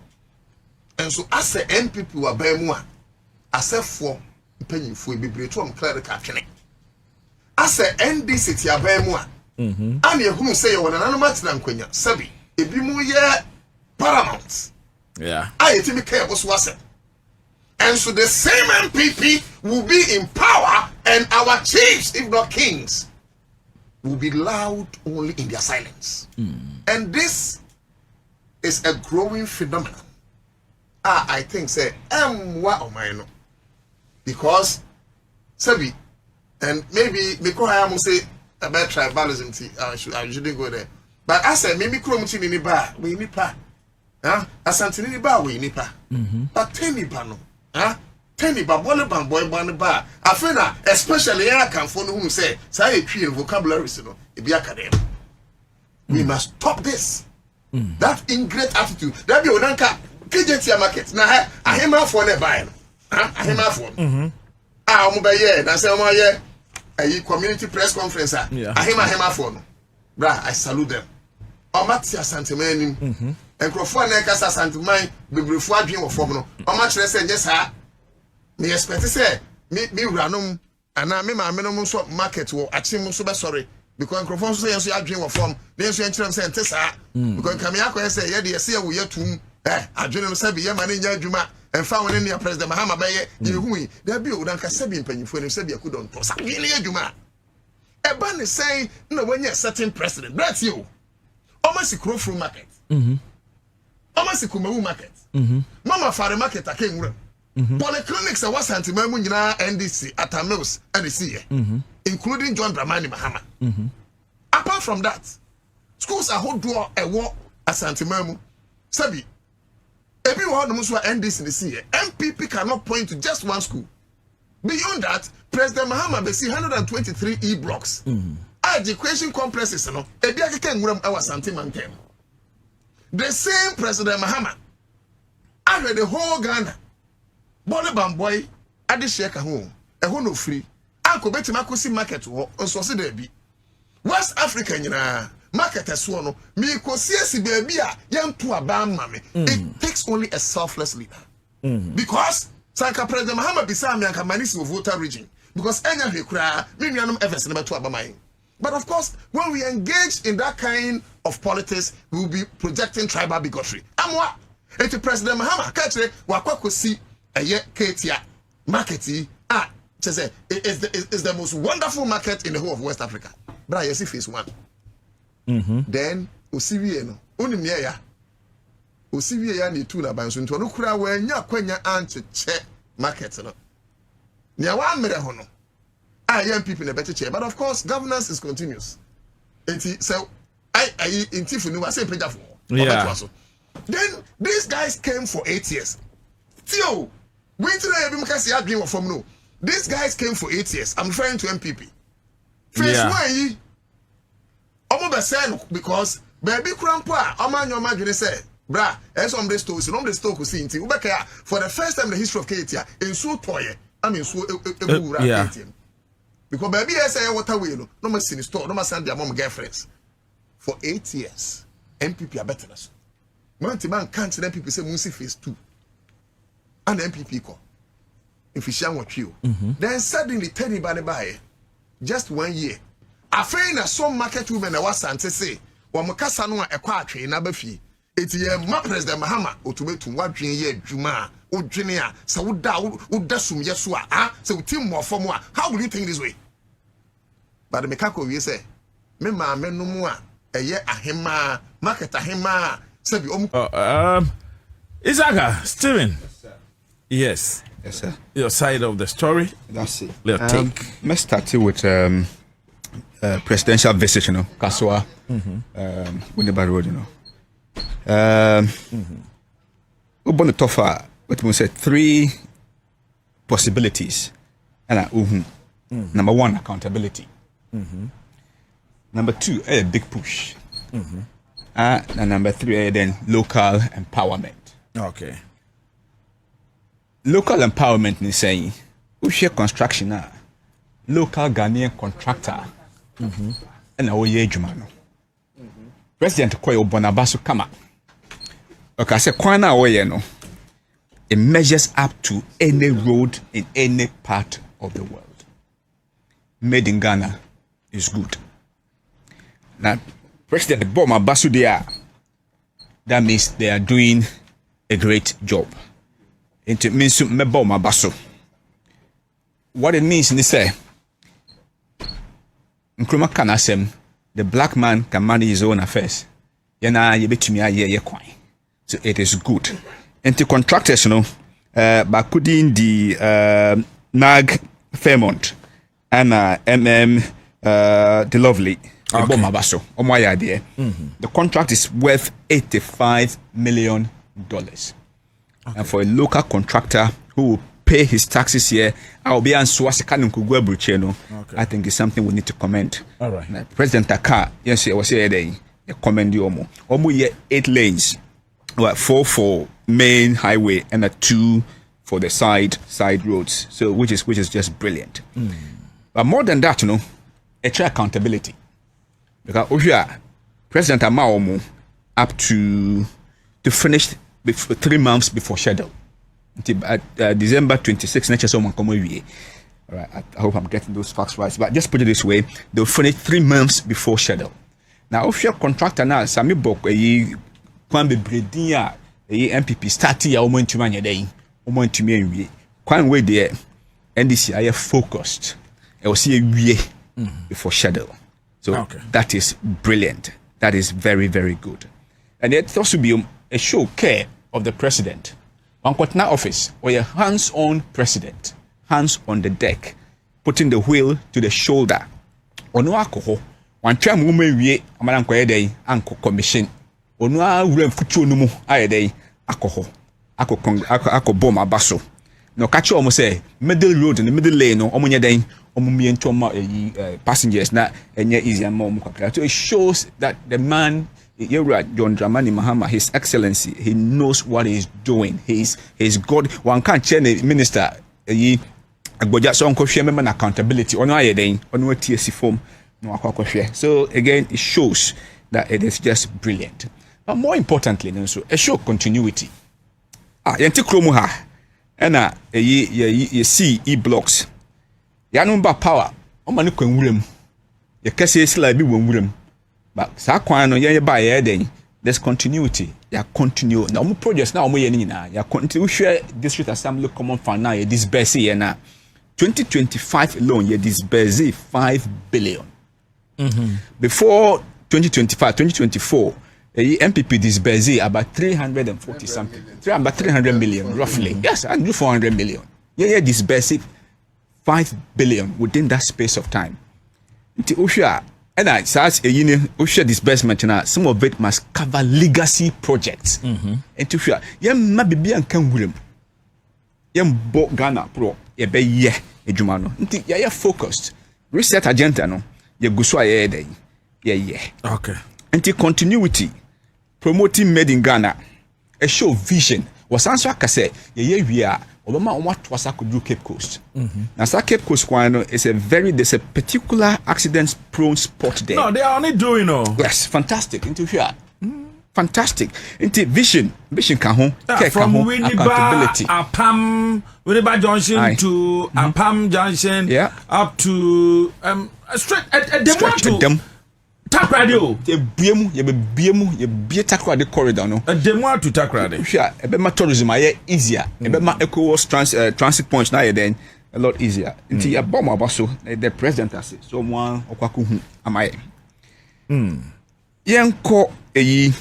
enso ase MPP wa baimu a asefo mpanimfo bibreto clerical twene ase NDC ti abaimu a ana yehunu sɛ yɛ wonanano matena nkwanya sabi ebi mu yɛ paramount yeah ayetimi kai boso wase and so the same MPP will be in power and our chiefs if not kings will be loud only in their silence and this is a growing phenomenon I think say wa omaino because sabi and maybe because I am say about tribalism I shouldn't go there but I said maybe kromchi ni ba we nipa asante ni ba we nipa but teni ba no teni ba bole ban boy ban ba afena especially ya kan for no who say say twi vocabularies no e bi academic we must stop this that ingrate attitude that be onanka KJT market na ahema for ne buy no ahema for omo ba ye na say omo ye a community press conference ahema for no bra I salute them omati asantemanim enkrofo na ekasa asanteman bebrefo adwen wo fom no oma kire se nye saa me expect say me wuranom ana me ma menom so market wo achim so be sorry because enkrofo so yenso adwen wo fom na yenso enkyerem se ente saa because kam yakọ say ye de ye wo yatum adwen no sabi ye ma ne nya adwuma emfa woni ne President Mahama baye yehui da bi o dan ka sabi mpanyifo ne sabi akudon to sa dwen ne adwuma eba ne say na wanya certain president that's you almost Courtroom market almost Kumawu market mama fare market akenwura polyclinics was antimamu nyina NDC Atta Mills and the including John Dramani Mahama apart from that schools are whole door a war asantimamu sabi ebi wo no so NDC the see MPP cannot point to just one school beyond that President Mahama be see 123 E blocks education complexes no ebi akeka nwuram awa santimantem the same President Mahama I the whole Ghana bole bamboy ade sheka ho eho no free anko betima kosi market wo nso se da bi West Africa nyina market eso no mi kosi esi ba bi a yentu aba ma me it takes only a selfless leader because sanka President Mahama bisa me anka manisi wo voter region because enya hwekura me nuanom evers ne beto aba man. But of course, when we engage in that kind of politics, we will be projecting tribal bigotry. Amwa, eti President Mahama kachre wakwakosi eye ketia marketi chese is the most wonderful market in the whole of West Africa. Bra yesi phase 1. Then osiwie no onimye ya osiwie ya ni tu na banso nto no kura wa nya kwanya ancheche market no. Nya wa mere ho no. I am people in a better chair, but of course, governance is continuous. So I in Tiffany, I say pay for. Yeah. Then these guys came for 8 years. Theo, we dream from no. These guys came for 8 years. I'm referring to MPP. Phase one, because baby grandpa, Oman say, bra, as on the stores, on the store, see, for the first time in the history of Akyea, in so toy, I mean, so because baby, I say, what a wheel, no more in the store, no more send their mom girlfriends. For 8 years, MPP are better than us. Man can't let people say, Musi phase 2. And MPP call. If you share what you, then suddenly tell anybody by just 1 year. I find that some market women was to say, well, Mokasano a quatry in Abafi. It's my president Mahama, or to wait to what year, Juma, or Junior, so would dasum Yesua, so Tim more for more. How will you think this way? But the Mekako, you say, Mema, men no more, a year a hema, market a hema, sabi Isaac, Steven. Yes. Yes, sir. Your side of the story. That's it. Let's take. Let's start with presidential visit, you know, Kaswa, Winneba Road, you know. Upon the tofa, what we said, 3 possibilities. And number 1, accountability. Number 2, a big push. And number 3, then local empowerment. Okay. Local empowerment is saying, we share construction now. Local Ghanaian contractor. And our year Jumano. President Koyo Bonabasu Kama. Okay, I say Kwana Oye no. It measures up to any road in any part of the world. Made in Ghana is good. Now, President Bonabasu there. That means they are doing a great job. It means what it means is say Nkrumah Kanasem, the black man can manage his own affairs. So it is good. And the contractors, you know, Bakudin the NAG Fairmont and the Lovely. The contract is worth $85 million. Okay. And for a local contractor who will pay his taxes here, I think it's something we need to commend. All right. Now, President Akyea, yes, I was here today. I commend you almost. Almost 8 lanes, 4 for main highway and 2 for the side roads. So which is just brilliant. But more than that, you know, extra accountability. Because President Amaomo up to finish 3 months before schedule. December 26th, next year, come away. All right, I hope I'm getting those facts right. But just put it this way: they'll finish 3 months before schedule. Now, if you're a contractor now, Sami Bok, Kwan be bredia, MPP start here, Omo into many day, Omo into me, Kwan way there, NDC are focused. I will see a year before schedule. So that is brilliant. That is very, very good. And it also be a show care of the president. One Kotna office or a hands-on president, hands on the deck, putting the wheel to the shoulder. Ono alcohol. One time woman we amaran kwa day anko commission. Ono rem futu no mu ayede alcohol. Ako bom abaso. No catch you almost say middle road in the middle lane no omo nyeden omo miento passengers na enye easy and more. So it shows that the man John Dramani Mahama, His Excellency, he knows what he's doing. He's God. One can't change the minister. Accountability. So again, it shows that it is just brilliant. But more importantly, it shows continuity. Yanti kromuha, ena ye see e-blocks. Yanumba power. Omani kwen wurem. Ye kese sila bi wurem. But there's continuity. Ya continue. Now more projects now ya continue share district assembly common fund now ya disburse here now. 2025 alone ya disburse 5 billion. Before 2024 MPP disburse about 340 something. About 300 million roughly. Yes, I do 400 million. Yeah, disburse 5 billion within that space of time. And I says we share disbursement now. Some of it must cover legacy projects. And to share, maybe be and can will bo Ghana pro be ejuma no. Nti ya focused. Reset agenda no. Ye guswa ye dey. Yeah. Okay. Nti continuity. Promoting made in Ghana. A show vision. Was answer akase ye we are Obama what was I could do Cape Coast. Now Cape Coast is there's a particular accident prone spot there. No, they are only doing Yes, fantastic. Into here. Fantastic. Into vision can home. From Winneba, Winneba Junction to Apam Junction, up to straight at them. Takrade ye biemu ye takrade corridor no. Demo to takrade. Hwia ebema tourism aye easier. Ebema ECOWAS transit points na ye then a lot easier. Nti ya bomb abaso the president ase. So mo okwaku hu amaye. Yenko eyi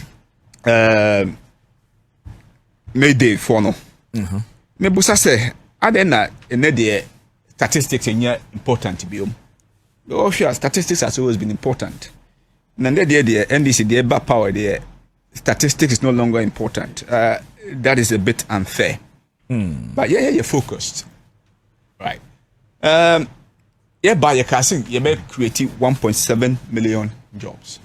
Mayday for no. Me busa se adena ene de statistics enya important biom. Oh sure, statistics has always been important. And then the NDC, the back power, the statistics is no longer important. That is a bit unfair. But you're focused. Right. By your casting, you may create 1.7 million jobs.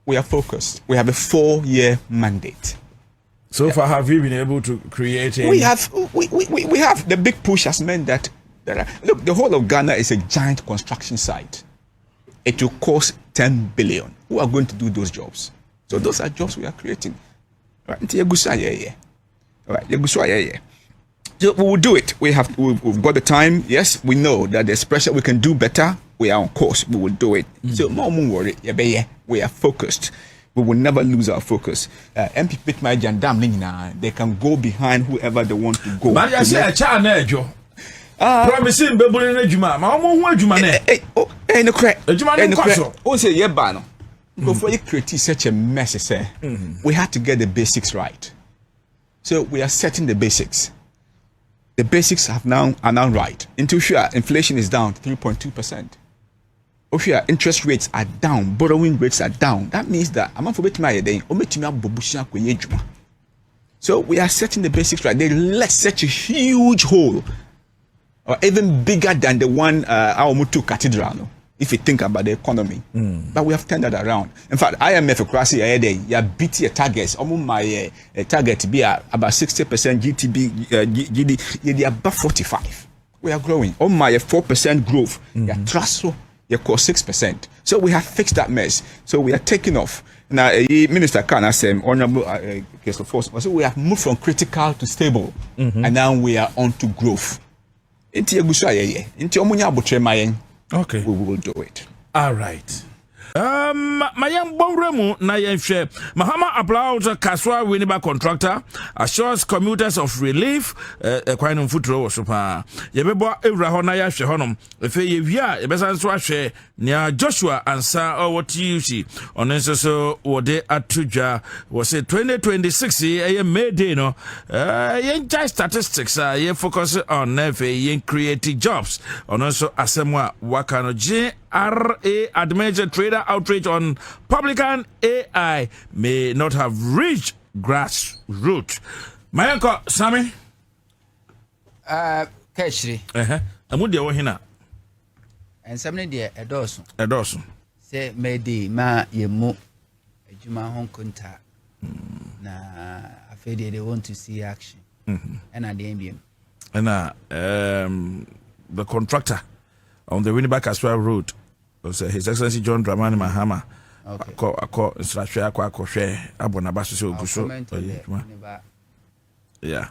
We are focused. We have a 4-year mandate. So far, have you been able to create We have the big push has meant that look, the whole of Ghana is a giant construction site. It will cost 10 billion. Who are going to do those jobs? So those are jobs we are creating. Right? Right. So we will do it. We've got the time. Yes, we know that there's pressure. We can do better. We are on course. We will do it. So no worry. We are focused. We will never lose our focus. MPP my jandam they can go behind whoever they want to go. But I say a child promising bebule na juma ma omo hu adwuma na no correct adwuma na kwaso o say ye ba no before you create such a mess say we had to get the basics right. So we are setting the basics. The basics are now right. Into sure inflation is down 3.2%. Sure interest rates are down, borrowing rates are down. That means that amount for betimi dey o metimi abobusua kwenye adwuma. So we are setting the basics right. They left such a huge hole, or even bigger than the one our Mutu Cathedral, if you think about the economy. But we have turned that around. In fact, IMF across the beat your targets. Almost my target to be about 60% GDP, above 45. We are growing. On my 4% growth, your trust you cost 6%. So we have fixed that mess. So we are taking off. Now, Minister Khan said, Honorable Case of Force, so we have moved from critical to stable, and now we are on to growth. Okay, we will do it. All right. Mayam Bongremu na yenhwe Mahama applauds Kaswa Winneba contractor assures commuters of relief kwanu futuro wo so pa yebebo ewura ho na ya hwe honom efe yewia yebesan so ahwe nia Joshua ansa owotiusi onenso so wode atudwa wo say 2026 May Day no yen statistics ye focus on efe yen create jobs onenso asemwa wakano GRA admitted trader outrage on publican AI may not have reached grassroots. My uncle Sammy Keshri amudia wo hina and something there edoso say maybe ma yemu ejuma hon kunta na afede they want to see action and at the MBM and the contractor on the Winneba Kaswa Road. His Excellency John Dramani Mahama. Ako instruction ako hwe abona baso se oguso. Yeah.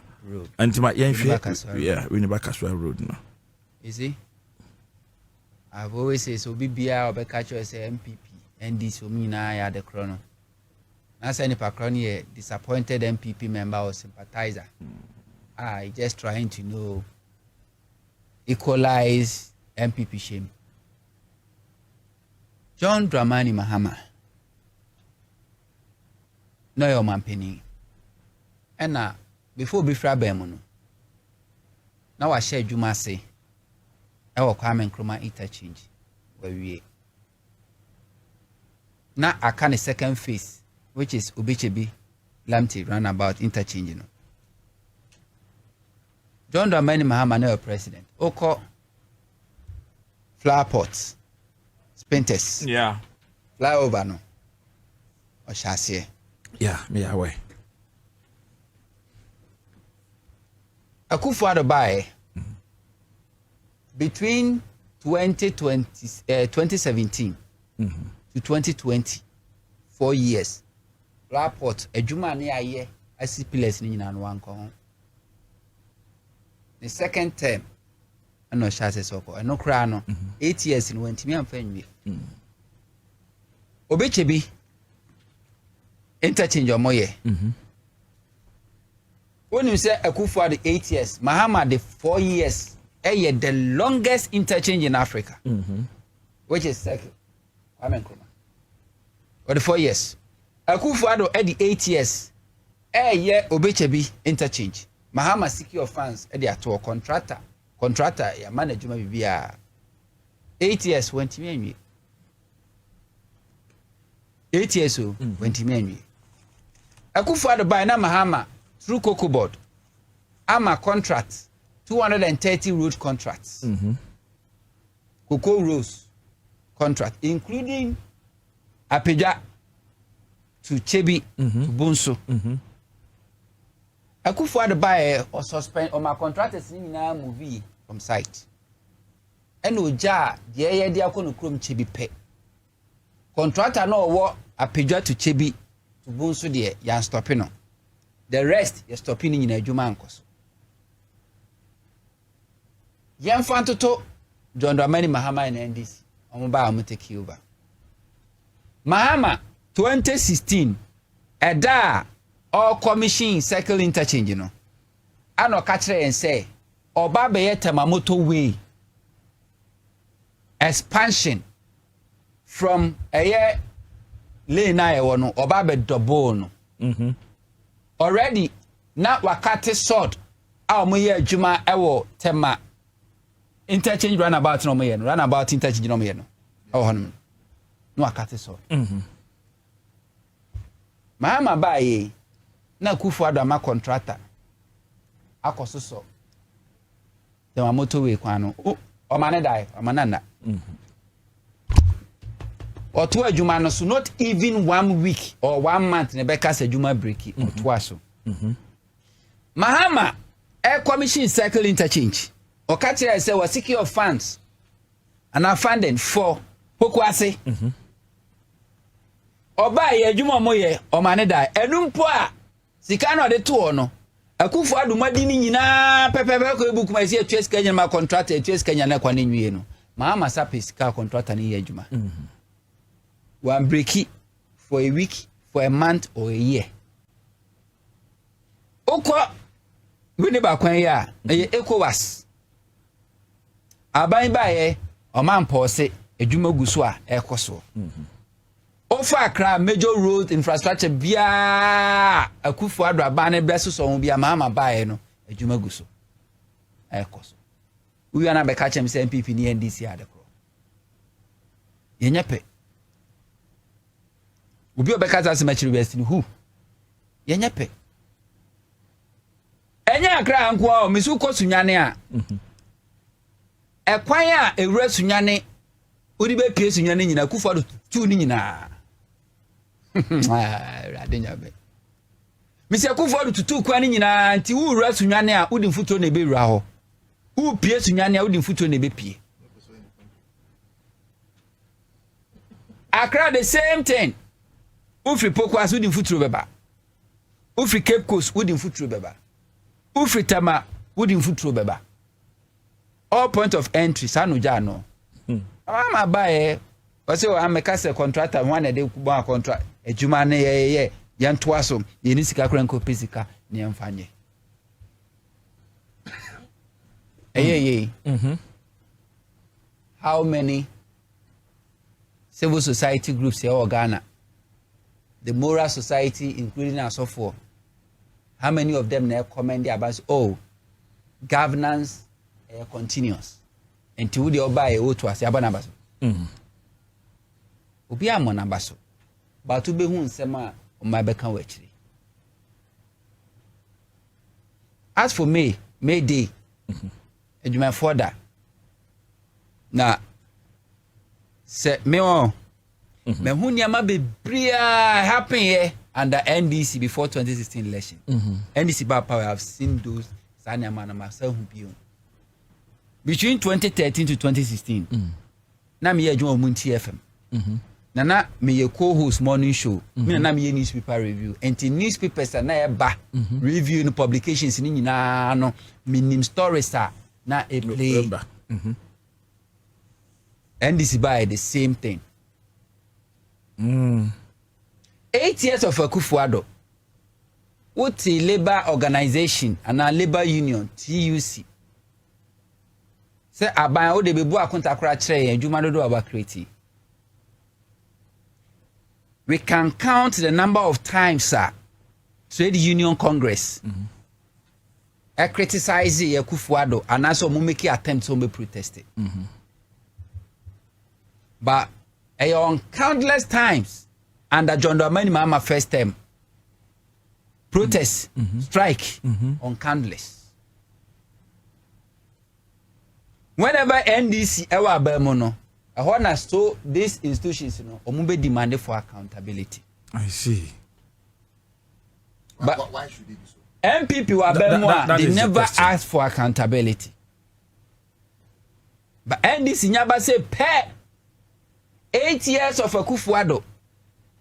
Antima yenhwe. Yeah, Winneba Kaswa Road no. You see? I've always said so bibia obeka say MPP ND so me na ya the chrono. Na say ni pa chrono disappointed MPP member or sympathizer. Just trying to equalize MPP shame. John Dramani Mahama no your man penny. And before befra bemono. Now I share Juma say I will come and chroma interchange where we Now I can a second phase, which is Obichebi Lamte roundabout interchange. You know. John Dramani Mahama no president. Oko flower pots, spinters. Yeah. Flyover no. Or chassis. Yeah, me away. Akufo-Addo buy between 2017 to 2020, 4 years. Rapport adwuma ne aye asi pillars ni nyina no anko. The second term no chassis soko no kra no 8 years in wentimi amfa nwie. Obechebi interchange omoye. When you say Akufo-Addo 8 years, Mahama the 4 years, the longest interchange in Africa, which is second. Or the 4 years. Akufo-Addo at the 8 years, Obechebi interchange. Mahama secure funds at the atour contractor, ya management via 8 years went me. 8 years went me. Akufo-Addo by na Mahama through Cocoa Board, AMA contracts, 230 road contracts. Cocoa Rose contract, including Akyea to Chebi to Bunso. Akufo-Addo buy or suspend or my contractors in a movie from site. And Oja, the air they are going to Courtroom Chebi pay. Contractor no what Akyea to Chebi to Bunso there, yan stopping on. The rest you're stopping in a Jumancos. Yan Fantoto, John Dramani Mahama and NDC. I'm take over. Mahama 2016, Ada all commission cycle interchange, you know. I no catch and say, Oba Beyeta Mamoto way expansion from a year lane I no Oba Be Dobono. Already na wakate sword a mo ye adwuma ewo tema interchange runabout no mo ye no runabout interchange no mo ye no ewo hono no wakate sword Mahama baye na Akufo-Addo ama contractor akososo tema motorway kwan no o mane dai o manana Oto adwuma no so not even 1 week or 1 month ne beka sa adwuma break oto aso. Mahama air commission cycle interchange. O ka tell say we secure funds and are funding for Pokuase. Oba ye adwuma moye o mane dai enumpo a sika no de to no. Akufo-Addo madi ni nyina pepepe ko ebukuma si atues kanya ma contractor atues kanya na kwa ne nwie no. Mahama sa pesika contractor ni ye adwuma. One breaky for a week, for a month, or a year. Okwa, we never quite ECOWAS. Abai baye, a man pose, a Juma Guswa, Ecoso. Ofa Accra major road infrastructure via Akufo-Addo Abane Blessus on via Mahama baye no, a Juma Guso. Ecoso. We are not by catching MPP in the NDC at the crow. Yenyepe. Ubi obekaza asimachi university who yenyepe enya akra anko a misu ko sunyane a ekwan a ewura sunyane odi be pie sunyane nyina Akufo-Addo tu ni nyina radenya be misi Akufo-Addo tutu kwan ni nyina anti wu wura sunyane a odi mfuto na be wura ho wu pie sunyane a odi mfuto na be pie Accra the same thing. Ufri Pokuase wudi mfuturo beba. Ufri Cape Coast wudi mfuturo beba. Ufri Tama wudi mfuturo beba. All point of entry sanu jano. Ama bae wase o ameka se contractor one dey kuba contract ejuma ne ye yantoaso ye ni sika kranko pesika ne amfanye. How many civil society groups here in Ghana? The moral society, including us so forth. How many of them now comment about governance continuous until they buy a vote to us abanabaso. Obi amon abaso. but to be who sema on my back and as for May Day, and my father now say me on me who nyama be bria happen here under NDC before 2016 election. NDC by power, I've seen those Sanyama and myself between 2013 to 2016. Na me ye join Munti FM. Nana me ye co-host morning show. Me na me ye newspaper review. And the newspapers na ye ba review no publications ni nyina no minim stories na e play. NDC by the same thing. 8 years of Akufo-Addo. What the labor organization and a labor union TUC. Say aban o de bebu akonta kra kire adwuma dodo aba create. We can count the number of times trade union congress criticize Akufo-Addo and also make attempts to protest it. But on countless times under John Dramani Mahama first term protest strike on countless. Whenever NDC ever bemono I want us to these institutions omube demanded for accountability. I see. But why should it be so? MPP were bemoa they never asked for accountability. But NDC nyaba say pay 8 years of Akufo-Addo.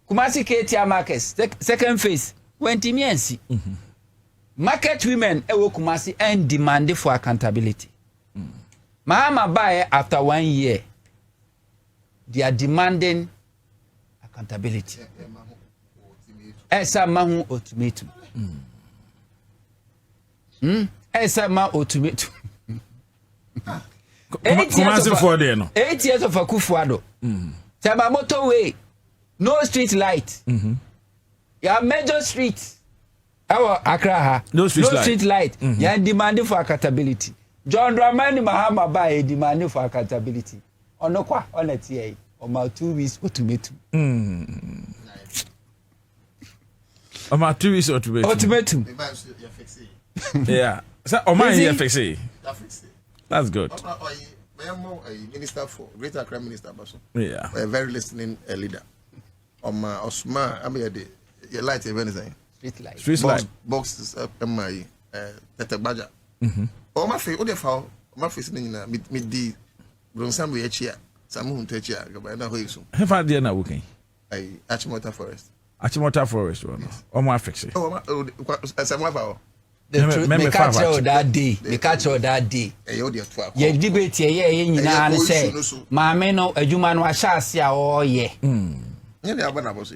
Kumasi Ketia markets second phase went imiensi. Market women ewo Kumasi and demanded for accountability. Mahama Baye after 1 year they are demanding accountability. Esa mahu ultimatum. Esa ma ultimatum. 8 years of Akufo-Addo. Taba motorway, no street light. Your major street, our Accra, no street light. You are demanding for accountability. John Dramani Mahama Baye demanding for accountability. Onokwa, onetiye, oma 2 weeks ultimatum. Oma 2 weeks ultimatum. Yeah. So oma you fix it. That's good. I am a minister for Greater Accra Minister Basso. Yeah. A very listening leader. My Osman, I mean the light anything. Street light. Boxes my Tete Baja. Oh my face, my face in the Bronsam we Akyea. Samu to Akyea. Go na hoye so. How far dey na working? Akyemota Forest. Akyemota Forest one. O ma fix it. Oh, Samu fa. Me catch you that day. Me catch you that day. Ye debate ye nyina say maame no adwuma no ahya ase a o ye. Ye na abana boss.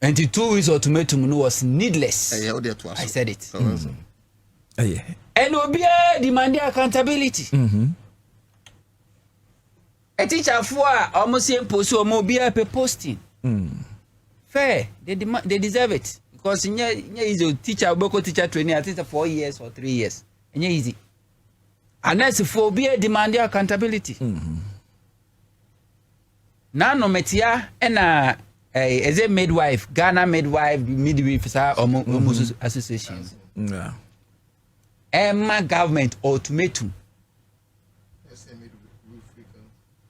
And the 2 weeks ultimatum no was needless. I said it. And obi demanding accountability. A teacher for almost impose omo obi a posting. Fair, they deserve it. Because easy teacher boko teacher training I think 4 years or 3 years. Easy. Unless for be demanding accountability. Now no metia and as a midwife, Ghana midwife association. Yeah. Emma government ultimatum.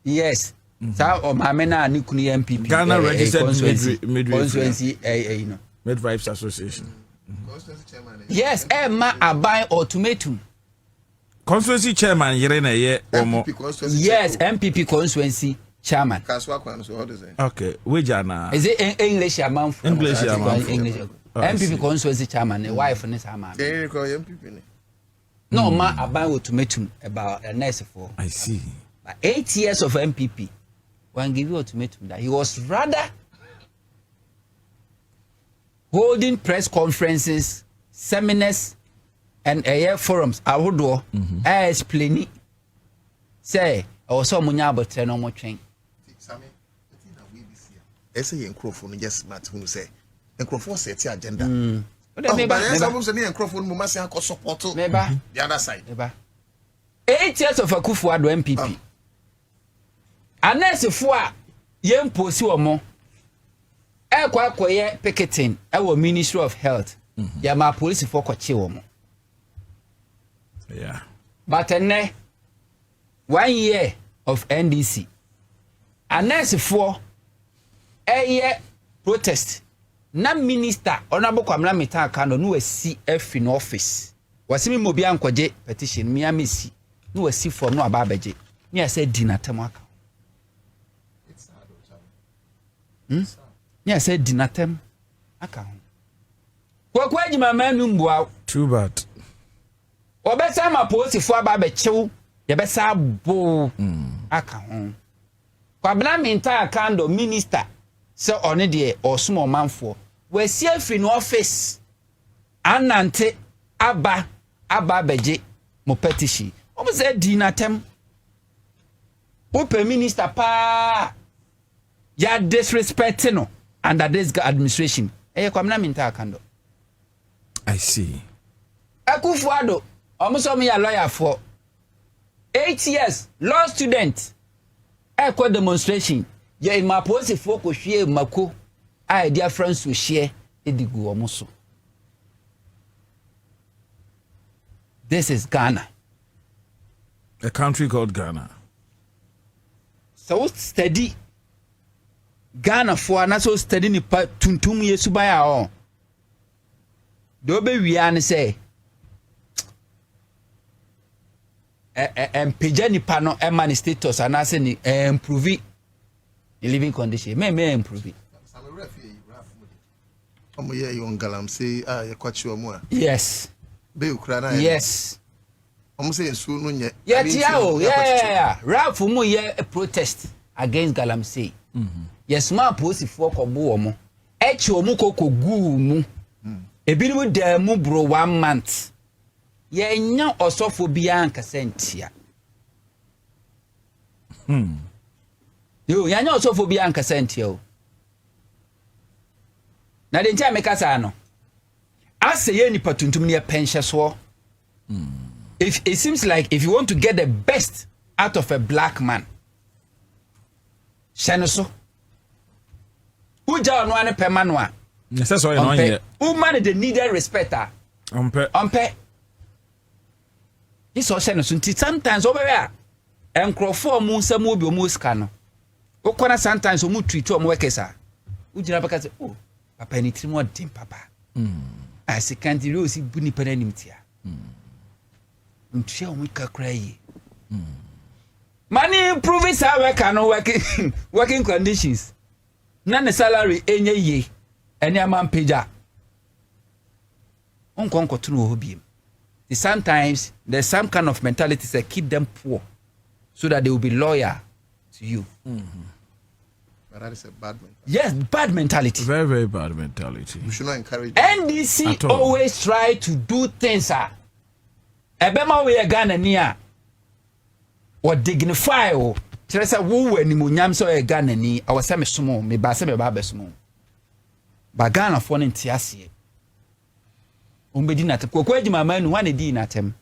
Yes. So or mamena ni kuni MPP. Ghana registered midwifery you know. Midwives Association. Yes, Emma abai ultimatum. Constituency chairman Yerena ye omo. Yes, MPP constituency chairman. Okay, wejana. Is it English chairman? English chairman. MPP constituency chairman, a wife and his chairman. No, ma abai ultimatum about a nurse for. I see. But 8 years of MPP, one give you ultimatum that he was rather holding press conferences, seminars, and forums. I would do explain. Say, I was so much about no more train. I say, microphone just smart who say, microphone set your agenda. But there's almost a microphone who must have support to the other side. 8 years of Akufo-Addo MPP. Unless if you young pursue more. Koye picketing our Ministry of Health. Ya ma police for kwachi womo. Yeah. But 1 year of NDC. A nurse for a year protest. Na minister honorable Kwamla Mita Kano no CF in office. Wasimi Mobia nkwaje petition me amesi. No see from no ababeje. Me I said dinner temaka. It's hard. Me I said dinner tem aka. Kwa jima manu mbwa. Too bad. Obesa ma posi fo ababechew. Ye besa bo aka ho. Kwabna Mita Kando minister se one de osumo manfo. We CF in office. Anante aba beje mo petition. Omo say dinner tem. Open minister pa ya disrespecting no under this administration. Kwamna Mita Kando. I see. Akufuado, omuso me ya lawyer for 8 years, law student. Ekwa demonstration. Ye in my policy for ko hwie mako. I dear friends to share edigu omuso. This is Ghana. A country called Ghana. So steady. Ghana for na so steady ni pa tuntum yesu ba ya o. Do be wia ne say page ni pa no e man status and say ni improve the living condition. Me improve. Omo ye yon galamsey ye kwachi omo a. Yes. Be ukra na. Yes. Omo say nsu no nye. Yeah. Ralph mu ye a protest against galamsey. Yes ma posifo kobo omo. Echi omo kokogu mu. Ebinim da mu bro 1 month. Ye nya osofo bia ankasa ntia. Yo, ya nya osofo bia ankasa ntia o. Na de ntia mekasa no. Ase ye ni patuntum ne pension so. If it seems like if you want to get the best out of a black man. Shanoso. Uja no ane pe manwa. Yes, that's why you know here. Woman the needed respect. Ompe. This also no sometimes over there. Enkrofo mu nsam obi o mu ska no. Okona sometimes o mu treat o mu workers. Ujira baka say, "Oh, papa ni tiri mo dim papa." As can't you see buni penanim tia. Ntia o mu kakra yi. Money improve it how work no working conditions. Na the salary enye ye. Any man pager. Unkonko tunu hobiem. Sometimes there's some kind of mentality that keep them poor so that they will be loyal to you. But that is a bad mentality. Yes, bad mentality. Very, very bad mentality. We should not encourage NDC always try to do things. Ebema we Ghana niya or dignify o. Teresa wo we ni munyam so e Ghana ni awase me somo me ba se me ba besomo. Ba Ghana fo ne ntiase. Umbedi na tem kokwa adwuma manu wane di na tem.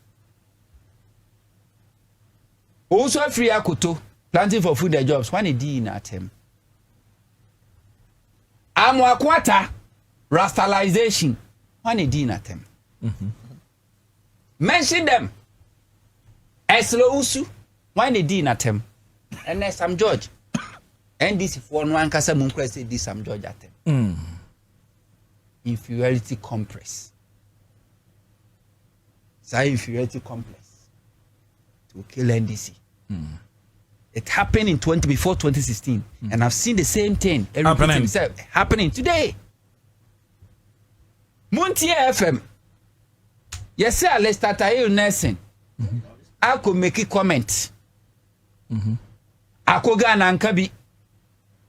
Also free akoto planting for food and jobs wane di na tem. Amwakwata rastalization wane di na tem. Mention them. Eslo usu wane di na tem. And then Sam George. And this for one kasa munkwe say this Sam George atem. Inferiority complex. Inferiority complex to kill NDC. It happened in before 2016, and I've seen the same thing happening today. Muntie FM. Yes, sir. Let's start a nursing. I could make a comment. I could go and Ankabi.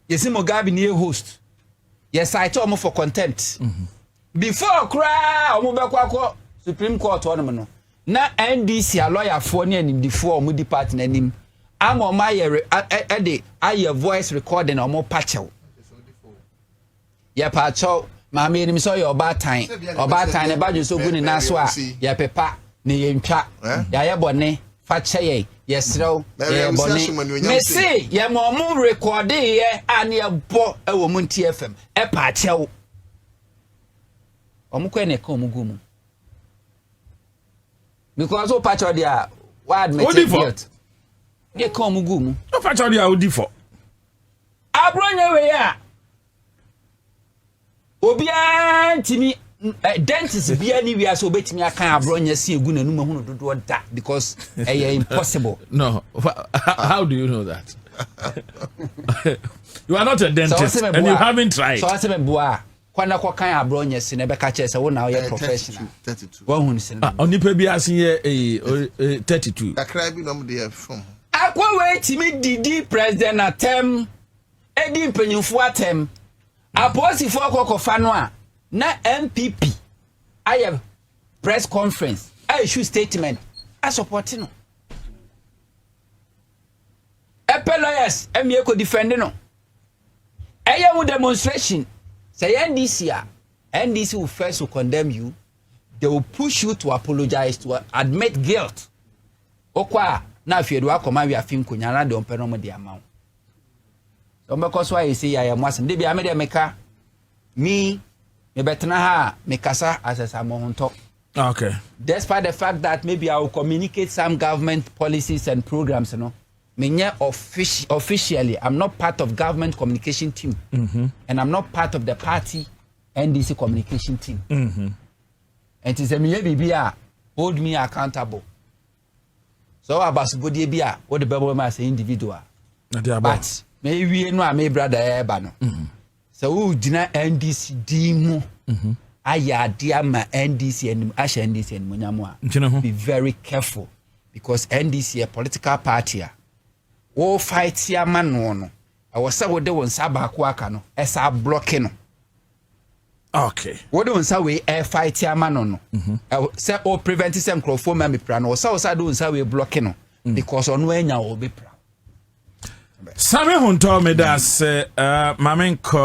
Yes, Mogabi near host. Yes, I told him for contempt. Before cry, Supreme Court one na NDC a lawyer for near him before mu department him am on my aye voice recording or more patcho. Ya patcho ma me him so your bad time e ba so good na so a ya pepa ne ye ntwa ya ye bone Fache, yes, no, me say, ye mo record ye and ye bo a woman TFM, a patcho. Omukwe komugumu. Because o patcho dia, what me take ye komugumu. No patcho dia odi for. Abronya we ya. Obia ntimi dentist bia ni wia so betimi aka abronya si egu nanu mahunu dodo da because impossible. No, how do you know that? You are not a dentist and you haven't tried. So I say boa kwana kwa kan abronya si na be ka che say wo na wo professional. 32. Wo hunu si na. Onipa bi asin ye 32. Akra bi no mo dey from. Akwa we timi didi president atem edi mpanyimfo atem. Aposifo akokofa no a na MPP I have press conference I issue statement I support no epe lawyers emie ko defend no eye wo demonstration say NDC will first will condemn you, they will push you to apologize, to admit guilt okwa na afie do akoma wi afim kunyana de ompe no mo de amount so because why you say I am wasem de bia me de meka me betena ha mekasa asesa mo honto. Okay. Despite the fact that maybe I will communicate some government policies and programs, you know, officially, I'm not part of government communication team, and I'm not part of the party NDC communication team. And it is a BBA hold me accountable. So about body bia what the Bible as an individual, but maybe no, my brother Ebano. So who deny NDC demo? Aya dear my NDC and Asha NDC and Munyamwa. Be very careful because NDC a political party. Oh fight here man no. I was so they won Sabakwaka no. Esa blocking. Okay. What do say we air fight here man no. Say oh prevent some crofoma me plan or so do say we blocking because on when ya will be proud. Same hunto me das mamen ko